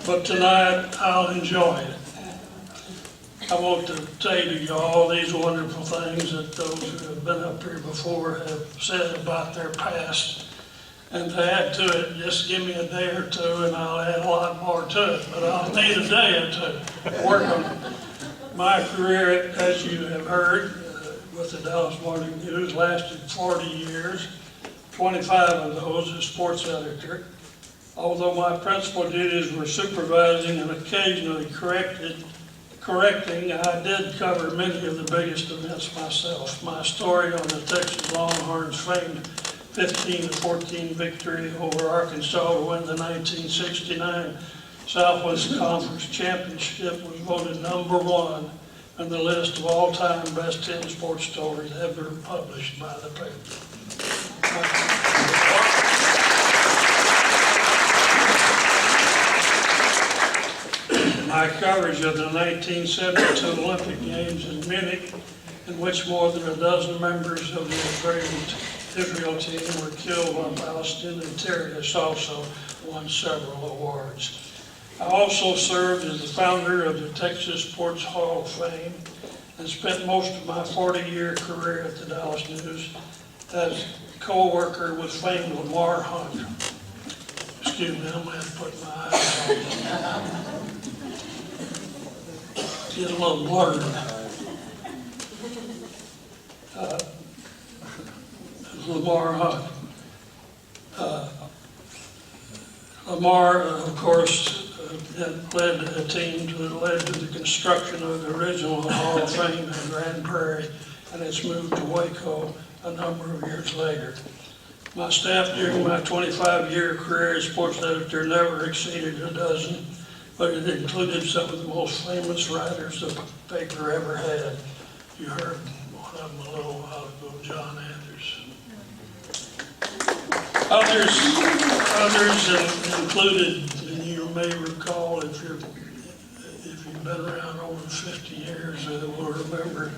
But tonight, I'll enjoy it. I want to say to you all these wonderful things that those who have been up here before have said about their past. And to add to it, just give me a day or two and I'll add a lot more to it. But I'll need a day or two to work on it. My career, as you have heard, with the Dallas Morning News lasted 40 years, 25 of those as sports editor. Although my principal duties were supervising and occasionally correcting, I did cover many of the biggest events myself. My story on the Texas Longhorns' famed 15-14 victory over Arkansas to win the 1969 Southwest Conference Championship was voted #1 on the list of all-time best 10 sports stories ever published by the paper. My coverage of the 1972 Olympic Games in Munich, in which more than a dozen members of the Israel team were killed on Palestinian terrorists, also won several awards. I also served as the founder of the Texas Sports Hall of Fame and spent most of my 40-year career at the Dallas News as co-worker with famed Lamar Hunt. Excuse me, I'm going to put my eyes on. Get a little blurred. Lamar Hunt. Lamar, of course, led a team that led to the construction of the original Hall of Fame in Grand Prairie, and it's moved to Waco a number of years later. My staff during my 25-year career as sports editor never exceeded a dozen, but it included some of the most famous writers the paper ever had. You heard one of them a little while ago, John Anderson. Others included, and you may recall, if you've been around over 50 years, will remember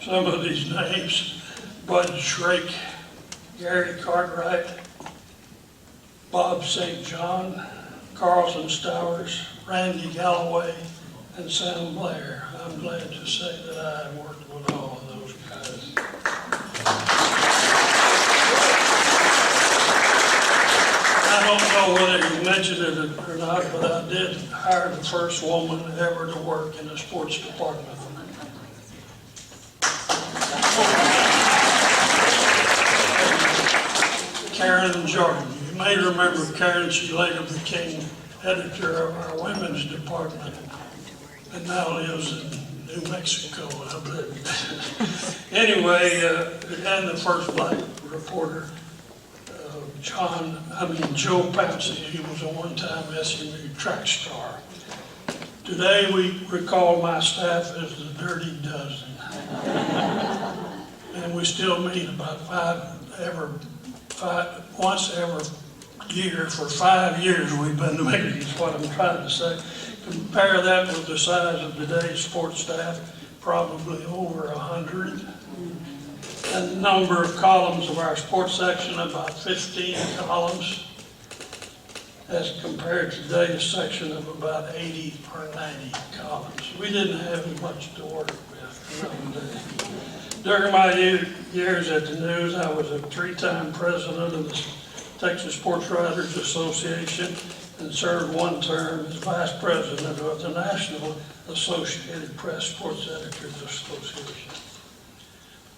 some of these names. Bud Shrake, Gary Cartwright, Bob St. John, Carlton Stowers, Randy Galloway, and Sam Blair. I'm glad to say that I have worked with all of those guys. I don't know whether you mentioned it or not, but I did hire the first woman ever to work in the sports department. Karen Jordan. You may remember Karen. She later became editor of our women's department and now lives in New Mexico, I believe. Anyway, and the first black reporter, Joe Patsy. He was a one-time SMU track star. Today we recall my staff as the Dirty Dozen. And we still meet about once every year for 5 years we've been meeting, is what I'm trying to say. Compare that with the size of today's sports staff, probably over 100. And the number of columns of our sports section, about 15 columns, as compared to today's section of about 80 or 90 columns. We didn't have much to work with. During my years at the news, I was a 3-time president of the Texas Sports Writers Association and served one term as vice president of the National Associated Press Sports Editors Association.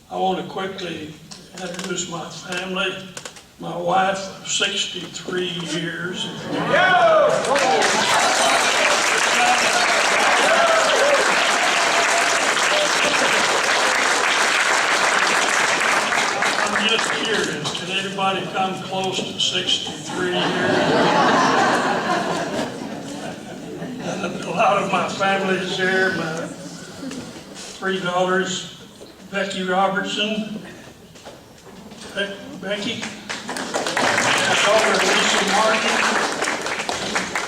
I want to quickly introduce my family. My wife of 63 years. I'm just curious, can anybody come close to 63 years? And a lot of my family is here. My 3 daughters, Becky Robertson, Becky, my daughter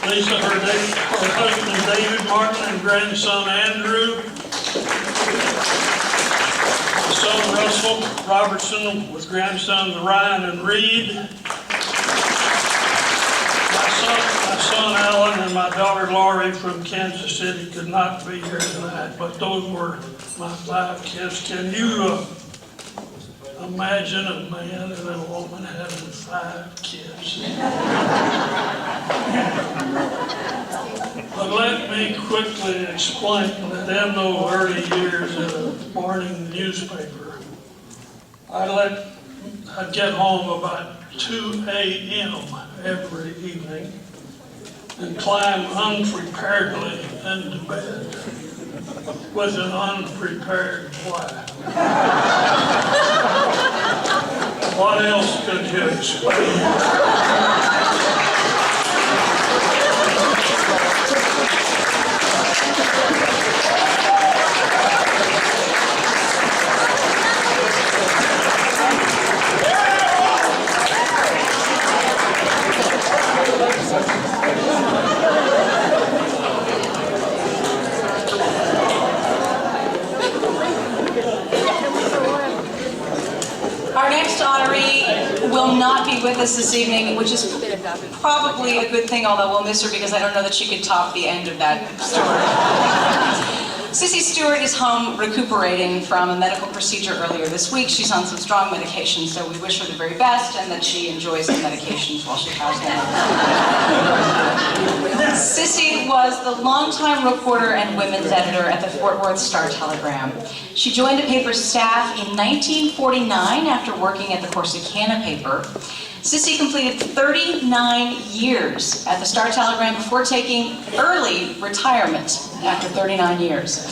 Lisa Martin, her husband David Martin, and grandson Andrew, my son Russell Robertson with grandsons Ryan and Reed, my son Alan and my daughter Laurie from Kansas City could not be here tonight, but those were my 5 kids. Can you imagine a man and a woman having 5 kids? But let me quickly explain that in those early years at a morning newspaper, I'd get home about 2 a.m. every evening and climb unpreparedly into bed with an unprepared wife. What else could you expect? Our next honoree will not be with us this evening, which is probably a good thing, although we'll miss her because I don't know that she could top the end of that story. Sissy Stewart is home recuperating from a medical procedure earlier this week. She's on some strong medication, so we wish her the very best and that she enjoys the medications while she has them. Sissy was the longtime reporter and women's editor at the Fort Worth Star-Telegram. She joined the paper's staff in 1949 after working at the Corsicana paper. Sissy completed 39 years at the Star-Telegram before taking early retirement after 39 years.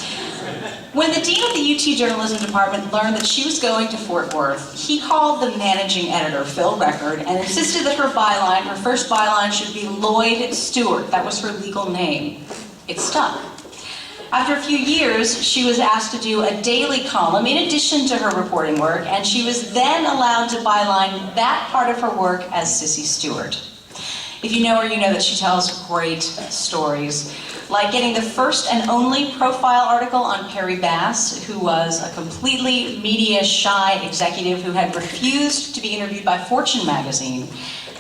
When the dean of the UT journalism department learned that she was going to Fort Worth, he called the managing editor, Phil Record, and insisted that her byline, her first byline, should be Lloyd Stewart. That was her legal name. It stuck. After a few years, she was asked to do a daily column in addition to her reporting work, and she was then allowed to byline that part of her work as Sissy Stewart. If you know her, you know that she tells great stories, like getting the first and only profile article on Perry Bass, who was a completely media-shy executive who had refused to be interviewed by Fortune magazine.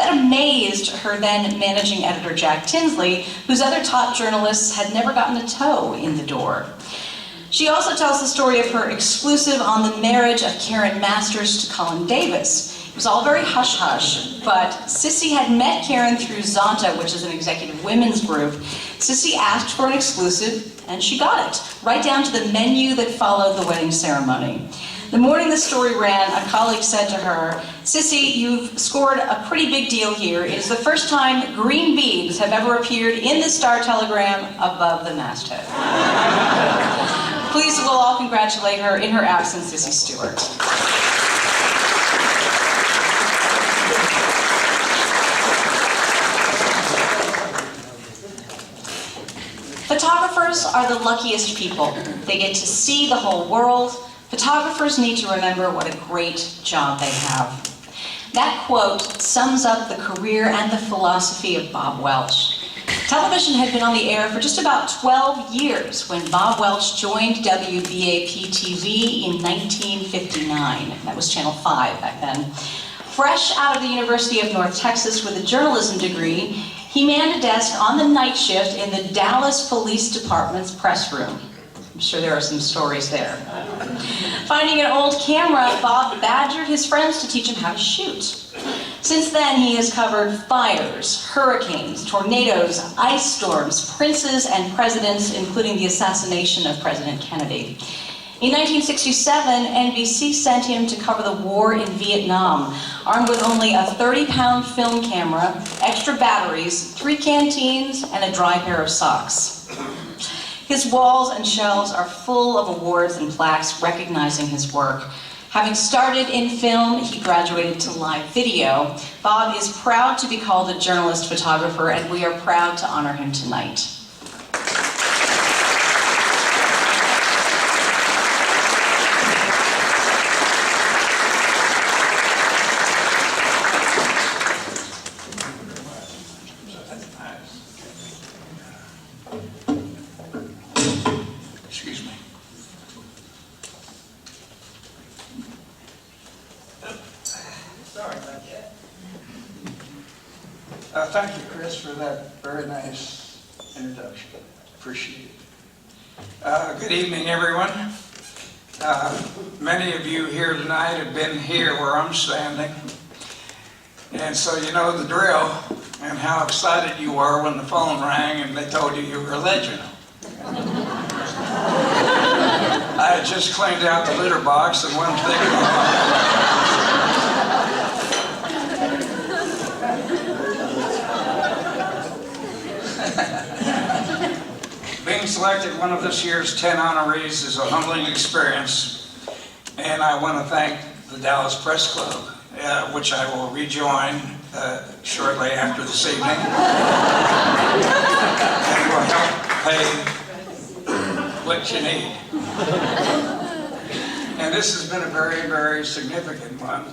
That amazed her then managing editor Jack Tinsley, whose other top journalists had never gotten a toe in the door. She also tells the story of her exclusive on the marriage of Karen Masters to Colin Davis. It was all very hush-hush, but Sissy had met Karen through Zonta, which is an executive women's group. Sissy asked for an exclusive, and she got it, right down to the menu that followed the wedding ceremony. The morning the story ran, a colleague said to her, "Sissy, you've scored a pretty big deal here. It is the first time green beads have ever appeared in the Star Telegram above the masthead." Please, we'll all congratulate her in her absence, Sissy Stewart. Photographers are the luckiest people. They get to see the whole world. Photographers need to remember what a great job they have. That quote sums up the career and the philosophy of Bob Welch. Television had been on the air for just about 12 years when Bob Welch joined WBAP-TV in 1959. That was Channel 5 back then. Fresh out of the University of North Texas with a journalism degree, he manned a desk on the night shift in the Dallas Police Department's press room. I'm sure there are some stories there. Finding an old camera, Bob badgered his friends to teach him how to shoot. Since then, he has covered fires, hurricanes, tornadoes, ice storms, princes, and presidents, including the assassination of President Kennedy. In 1967, NBC sent him to cover the war in Vietnam, armed with only a 30-pound film camera, extra batteries, 3 canteens, and a dry pair of socks. His walls and shelves are full of awards and plaques recognizing his work. Having started in film, he graduated to live video. Bob is proud to be called a journalist photographer, and we are proud to honor him tonight. Excuse me. Sorry about that. Thank you, Chris, for that very nice introduction. Appreciate it. Good evening, everyone. Many of you here tonight have been here where I'm standing. And so you know the drill and how excited you were when the phone rang and they told you were a legend. I had just cleaned out the litter box and wasn't thinking about Being selected one of this year's 10 honorees is a humbling experience, and I want to thank the Dallas Press Club, which I will rejoin shortly after this evening, and will help pay what you need. And this has been a very, very significant one.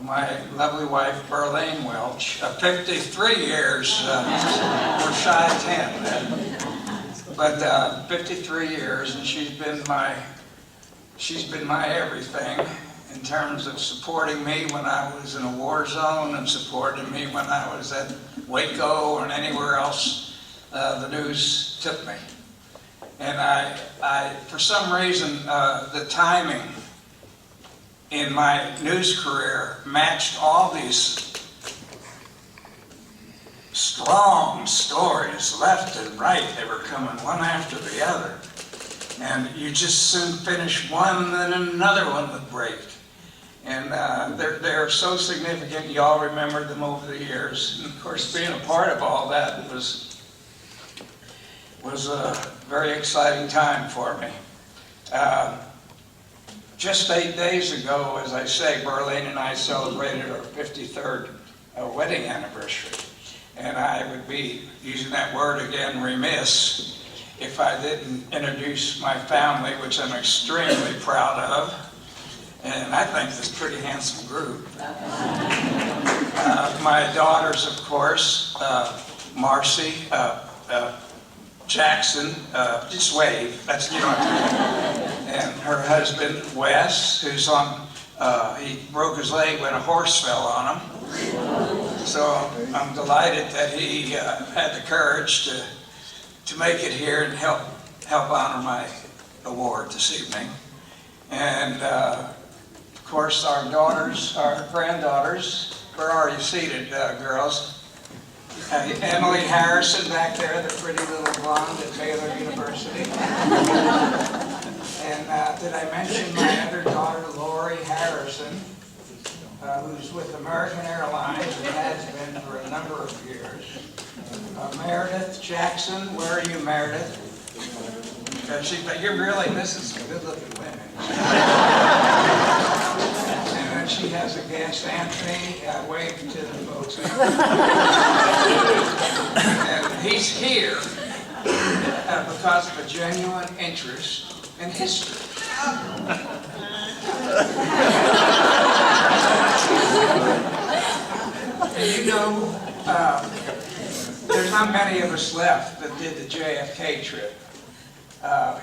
My lovely wife, Berlene Welch, 53 years, we're shy of 10, but 53 years, and she's been my everything in terms of supporting me when I was in a war zone and supporting me when I was at Waco and anywhere else the news took me. And I for some reason, the timing in my news career matched all these strong stories left and right. They were coming one after the other. And you just soon finish one and then another one would break. And they're so significant, you all remember them over the years. And of course, being a part of all that was a very exciting time for me. Just 8 days ago, as I say, Berlene and I celebrated our 53rd wedding anniversary. And I would be, using that word again, remiss if I didn't introduce my family, which I'm extremely proud of. And I think this is a pretty handsome group. My daughters, of course, Marcy, Jackson, just wave, that's, you know what I mean. And her husband, Wes, who's on, he broke his leg when a horse fell on him. So I'm delighted that he had the courage to make it here and help honor my award this evening. And of course, our daughters, our granddaughters, where are you seated, girls? Emily Harrison back there, the pretty little blonde at Baylor University. And did I mention my other daughter, Lori Harrison, who's with American Airlines and has been for a number of years. Meredith Jackson, where are you, Meredith? But you're really missing some good-looking women. And then she has a guest, Anthony, wave to the folks. And he's here because of a genuine interest in history. And you know, there's not many of us left that did the JFK trip.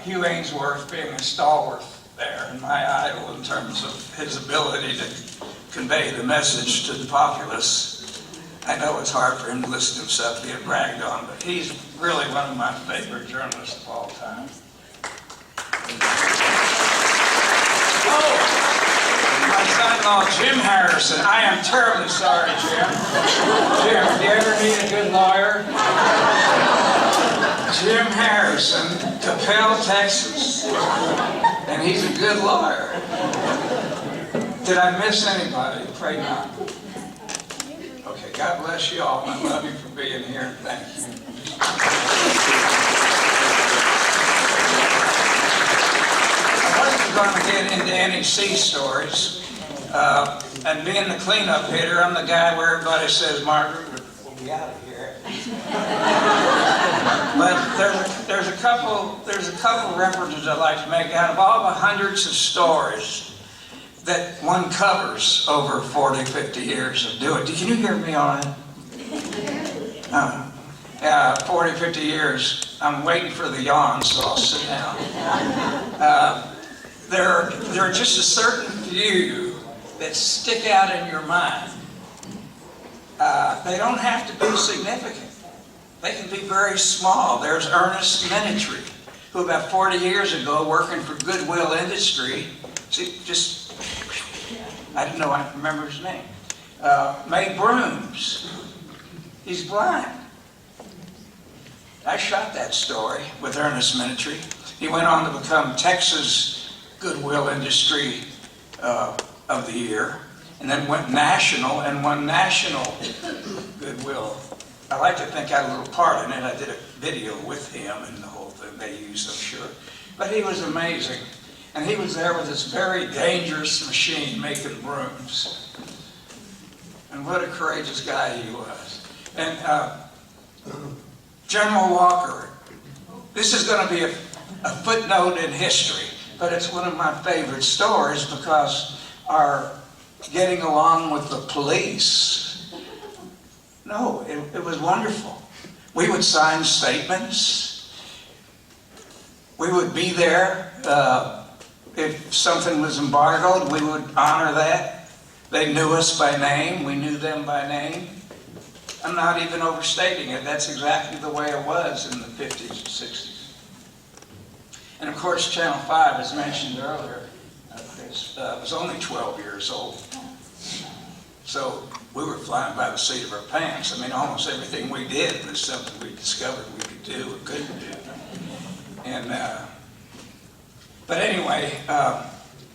Hugh Ainsworth being a stalwart there, and my idol in terms of his ability to convey the message to the populace. I know it's hard for him to listen to himself being bragged on, but he's really one of my favorite journalists of all time. Oh, my son-in-law, Jim Harrison. I am terribly sorry, Jim. Jim, do you ever need a good lawyer? Jim Harrison, Capel, Texas. And he's a good lawyer. Did I miss anybody? Pray not. Okay, God bless you all, and I love you for being here, and thank you. I wasn't going to get into any sea stories, and being the cleanup hitter, I'm the guy where everybody says, Margaret, we'll be out of here. But there's a couple references I'd like to make out of all the hundreds of stories that one covers over 40, 50 years of doing. Can you hear me all right? 40, 50 years. I'm waiting for the yawn, so I'll sit down. There are just a certain few that stick out in your mind. They don't have to be significant. They can be very small. There's Ernest Minitry, who about 40 years ago, working for Goodwill Industry, I didn't know I remember his name, made brooms. He's blind. I shot that story with Ernest Minitry. He went on to become Texas Goodwill Industry of the Year, and then went national and won National Goodwill. I like to think I had a little part in it. I did a video with him and the whole thing they used, I'm sure. But he was amazing. And he was there with this very dangerous machine making brooms. And what a courageous guy he was. And General Walker, this is going to be a footnote in history, but it's one of my favorite stories because our getting along with the police, no, it was wonderful. We would sign statements. We would be there. If something was embargoed, we would honor that. They knew us by name. We knew them by name. I'm not even overstating it. That's exactly the way it was in the 50s and 60s. And of course, Channel 5, as mentioned earlier, was only 12 years old. So we were flying by the seat of our pants. I mean, almost everything we did was something we discovered we could do or couldn't do. And, but anyway,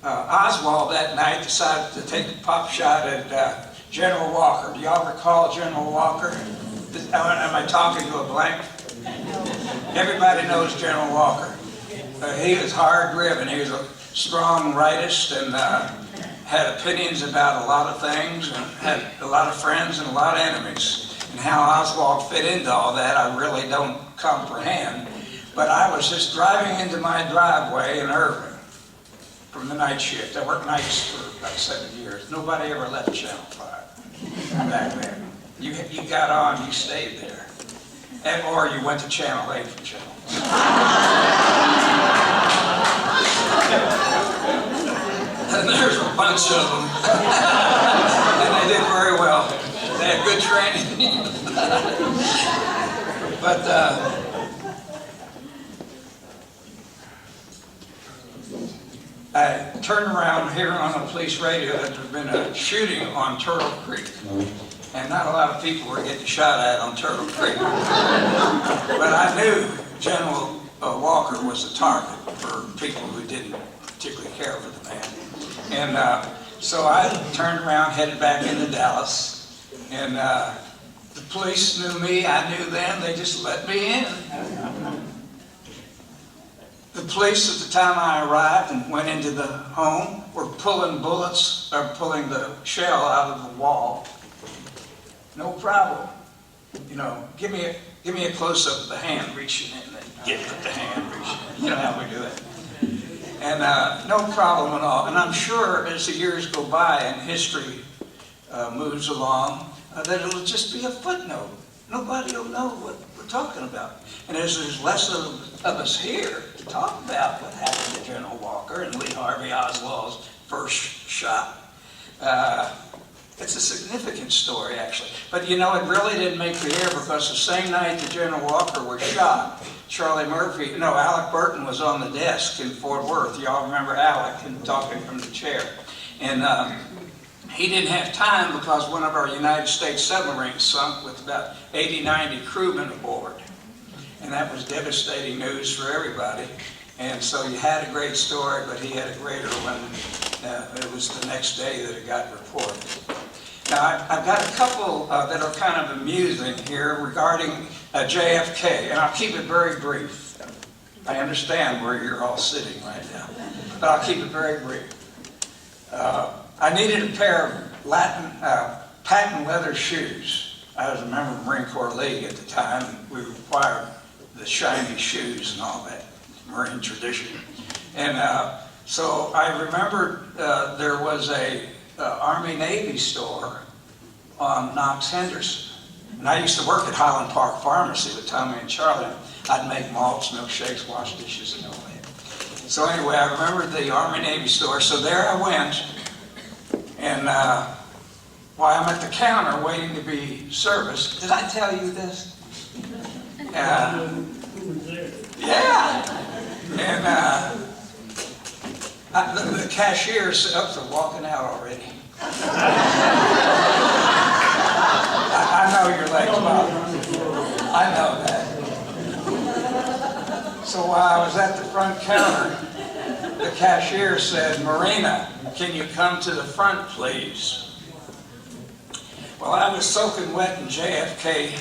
Oswald that night decided to take a pop shot at General Walker. Do y'all recall General Walker? Am I talking to a blank? Everybody knows General Walker. He was hard-driven. He was a strong rightist and had opinions about a lot of things and had a lot of friends and a lot of enemies. And how Oswald fit into all that, I really don't comprehend. But I was just driving into my driveway in Irving from the night shift. I worked nights for about 7 years. Nobody ever left Channel 5 back then. You got on, you stayed there. Or you went to Channel 8 from Channel 5. And there's a bunch of them. And they did very well. They had good training. But I turned around here on the police radio that there's been a shooting on Turtle Creek. And not a lot of people were getting shot at on Turtle Creek. But I knew General Walker was a target for people who didn't particularly care for the man. And so I turned around, headed back into Dallas, and the police knew me, I knew them, they just let me in. The police at the time I arrived and went into the home were pulling bullets, or pulling the shell out of the wall. No problem. You know, give me a close-up of the hand reaching in, and get the hand reaching in. You know how we do it. And no problem at all. And I'm sure as the years go by and history moves along, that it'll just be a footnote. Nobody will know what we're talking about. And as there's less of us here to talk about what happened to General Walker and Lee Harvey Oswald's first shot, it's a significant story, actually. But you know, it really didn't make the air because the same night that General Walker was shot, Alec Burton was on the desk in Fort Worth. Y'all remember Alec and talking from the chair. And he didn't have time because one of our United States submarines sunk with about 80, 90 crewmen aboard. And that was devastating news for everybody. And so you had a great story, but he had a greater one. It was the next day that it got reported. Now, I've got a couple that are kind of amusing here regarding JFK, and I'll keep it very brief. I understand where you're all sitting right now, but I'll keep it very brief. I needed a pair of patent leather shoes. I was a member of the Marine Corps League at the time, and we required the shiny shoes and all that, Marine tradition. And so I remembered there was a Army-Navy store on Knox Henderson. And I used to work at Highland Park Pharmacy with Tommy and Charlie. I'd make malts, milkshakes, wash dishes, and all that. So anyway, I remembered the Army-Navy store. So there I went. And while I'm at the counter waiting to be serviced, did I tell you this? Yeah. And the cashier said, "Oh, they're walking out already." I know your legs, Bob. I know that. So while I was at the front counter, the cashier said, "Marina, can you come to the front, please?" Well, I was soaking wet in JFK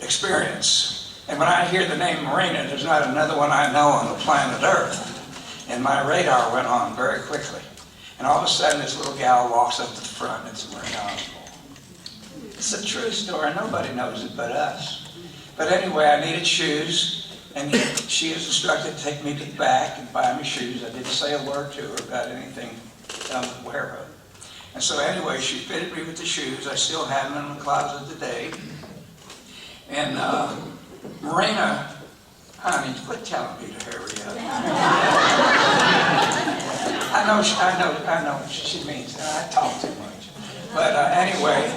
experience. And when I hear the name Marina, there's not another one I know on the planet Earth. And my radar went on very quickly. And all of a sudden, this little gal walks up to the front, and it's Marina Oswald. It's a true story. Nobody knows it but us. But anyway, I needed shoes, and she was instructed to take me to the back and buy me shoes. I didn't say a word to her about anything I would wear her. And so anyway, she fitted me with the shoes. I still have them in the closet today. And Marina, honey, quit telling me to hurry up. I know she means that. I talk too much. But anyway,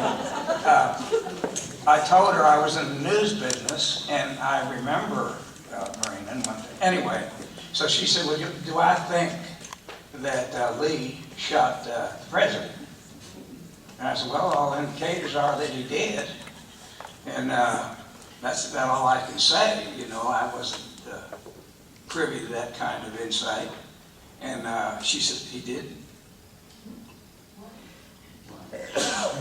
I told her I was in the news business, and I remember Marina and one thing. Anyway, so she said, "Well, do I think that Lee shot the president?" And I said, "Well, all indicators are that he did." And that's about all I can say. You know, I wasn't privy to that kind of insight. And she said, "He did."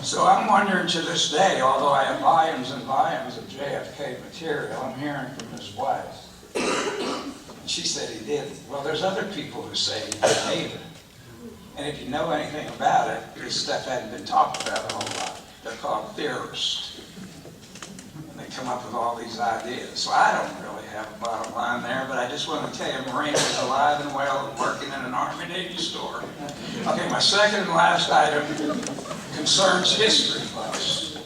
So I'm wondering to this day, although I have volumes and volumes of JFK material, I'm hearing from his wife. And she said he did. Well, there's other people who say he didn't either. And if you know anything about it, this stuff hadn't been talked about a whole lot. They're called theorists. And they come up with all these ideas. So I don't really have a bottom line there, but I just want to tell you, Marina was alive and well and working in an Army-Navy store. Okay, my second and last item concerns history books.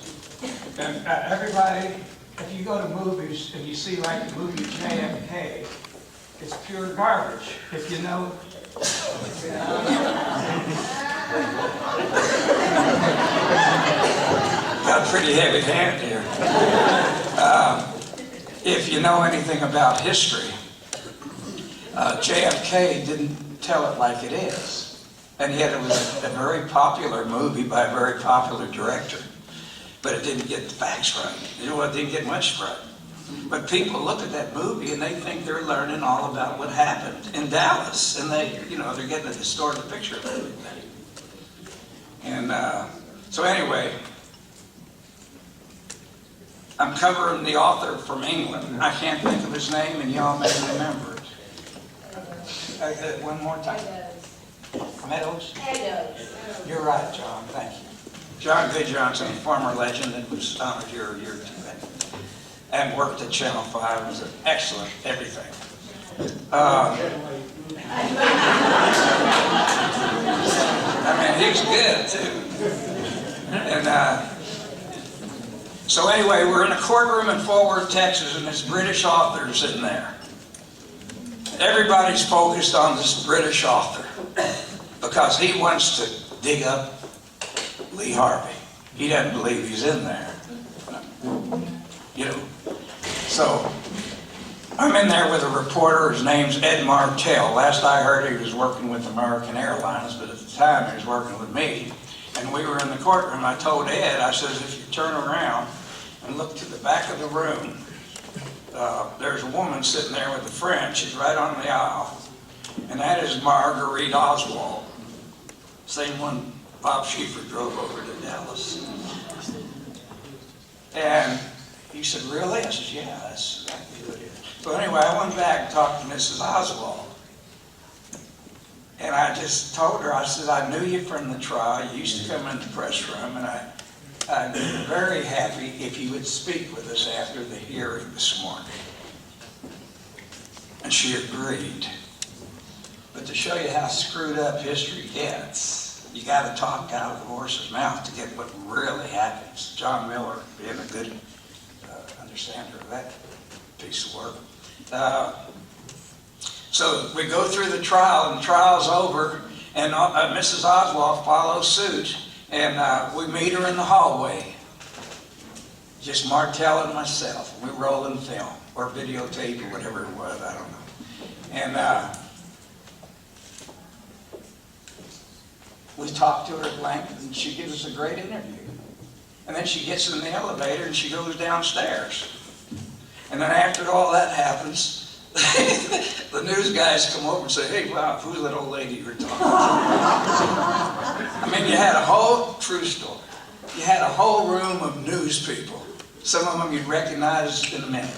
And everybody, if you go to movies and you see like the movie JFK, it's pure garbage. If you know Got a pretty heavy hand here. If you know anything about history, JFK didn't tell it like it is. And yet it was a very popular movie by a very popular director. But it didn't get the facts right. It didn't get much right. But people look at that movie and they think they're learning all about what happened in Dallas. And they're getting a distorted picture of everything. And so anyway, I'm covering the author from England. I can't think of his name, and y'all may remember it. One more time. Meadows? You're right, John. Thank you. John Good Johnson, a former legend that was honored here a year or two ago, and worked at Channel 5. Was excellent, everything. I mean, he's good too. And so anyway, we're in a courtroom in Fort Worth, Texas, and this British author's in there. Everybody's focused on this British author because he wants to dig up Lee Harvey. He doesn't believe he's in there. So I'm in there with a reporter. His name's Ed Martell. Last I heard, he was working with American Airlines, but at the time he was working with me. And we were in the courtroom. I told Ed, I says, if you turn around and look to the back of the room, there's a woman sitting there with a friend. She's right on the aisle. And that is Marguerite Oswald. Same one Bob Schieffer drove over to Dallas. And he said, really? I said, yeah, that's exactly what it is. So anyway, I went back and talked to Mrs. Oswald. And I just told her, I said, I knew you from the trial. You used to come in the press room, and I'd be very happy if you would speak with us after the hearing this morning. And she agreed. But to show you how screwed up history gets, you got to talk out of the horse's mouth to get what really happens. John Miller being a good understander of that piece of work. So we go through the trial, and the trial's over, and Mrs. Oswald follows suit, and we meet her in the hallway. Just Martell and myself. We roll in film, or videotape, or whatever it was, I don't know. And we talk to her at length, and she gives us a great interview. And then she gets in the elevator, and she goes downstairs. And then after all that happens, the news guys come over and say, hey, wow, who's that old lady you were talking to? I mean, you had a whole, true story, you had a whole room of news people. Some of them you'd recognize in a minute.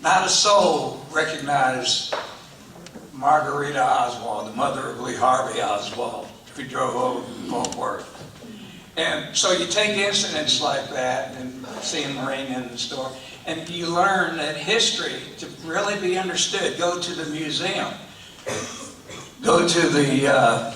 Not a soul recognized Marguerite Oswald, the mother of Lee Harvey Oswald, who drove over from Fort Worth. And so you take incidents like that and seeing the ring in the store, and you learn that history, to really be understood, go to the museum. Go to the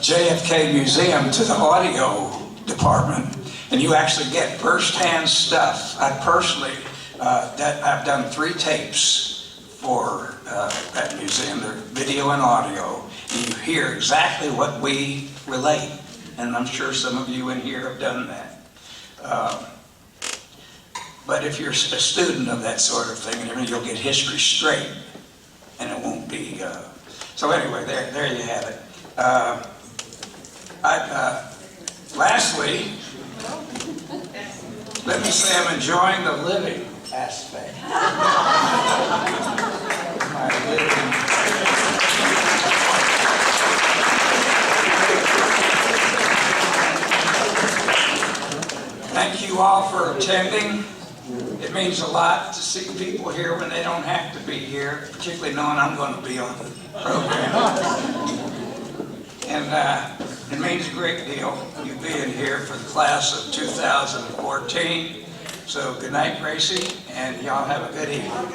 JFK Museum, to the audio department, and you actually get first-hand stuff. I personally, I've done 3 tapes for that museum. They're video and audio, and you hear exactly what we relate. And I'm sure some of you in here have done that. But if you're a student of that sort of thing, you'll get history straight, and it won't be. So anyway, there you have it. Lastly, let me say I'm enjoying the living aspect. My living. Thank you all for attending. It means a lot to see people here when they don't have to be here, particularly knowing I'm going to be on the program. And it means a great deal, you being here for the class of 2014. So good night, Gracie, and y'all have a good evening.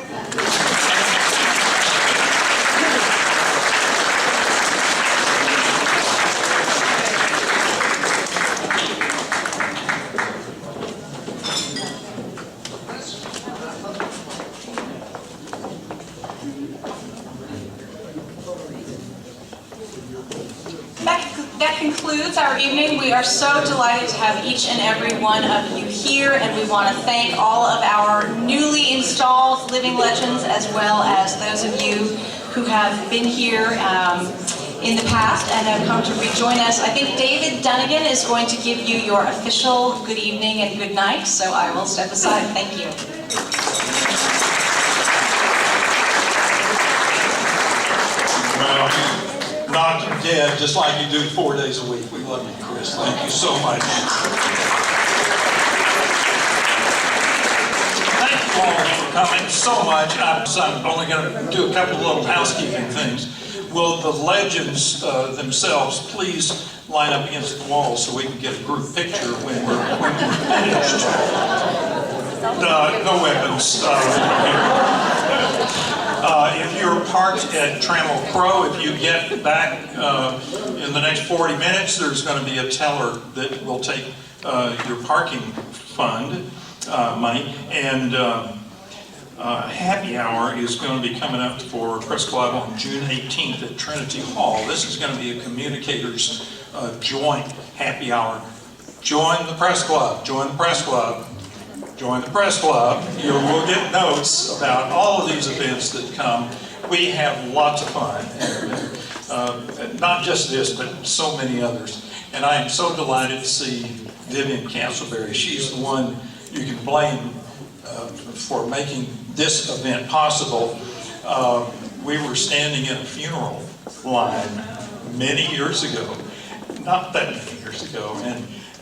our evening. We are so delighted to have each and every one of you here, and we want to thank all of our newly installed living legends, as well as those of you who have been here in the past and have come to rejoin us. I think David Dunnigan is going to give you your official good evening and good night, so I will step aside. Thank you. Well, knocked him dead just like you do 4 days a week. We love you, Chris. Thank you so much. Thank you all for coming so much. I'm only going to do a couple of little housekeeping things. Will the legends themselves please line up against the wall so we can get a group picture when we're finished? No weapons. If you're parked at Trammell Crow, if you get back in the next 40 minutes, there's going to be a teller that will take your parking fund money. And happy hour is going to be coming up for Press Club on June 18th at Trinity Hall. This is going to be a communicators joint happy hour. Join the Press Club. Join the Press Club. Join the Press Club. You will get notes about all of these events that come. We have lots of fun. Not just this, but so many others. And I am so delighted to see Vivian Castleberry. She's the one you can blame for making this event possible. We were standing in a funeral line many years ago, not that many years ago,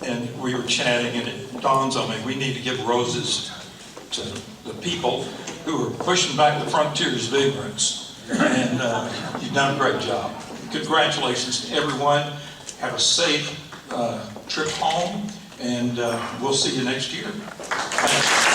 and we were chatting, and it dawns on me, we need to give roses to the people who are pushing back the frontiers of ignorance. And you've done a great job. Congratulations to everyone. Have a safe trip home, and we'll see you next year. Thanks.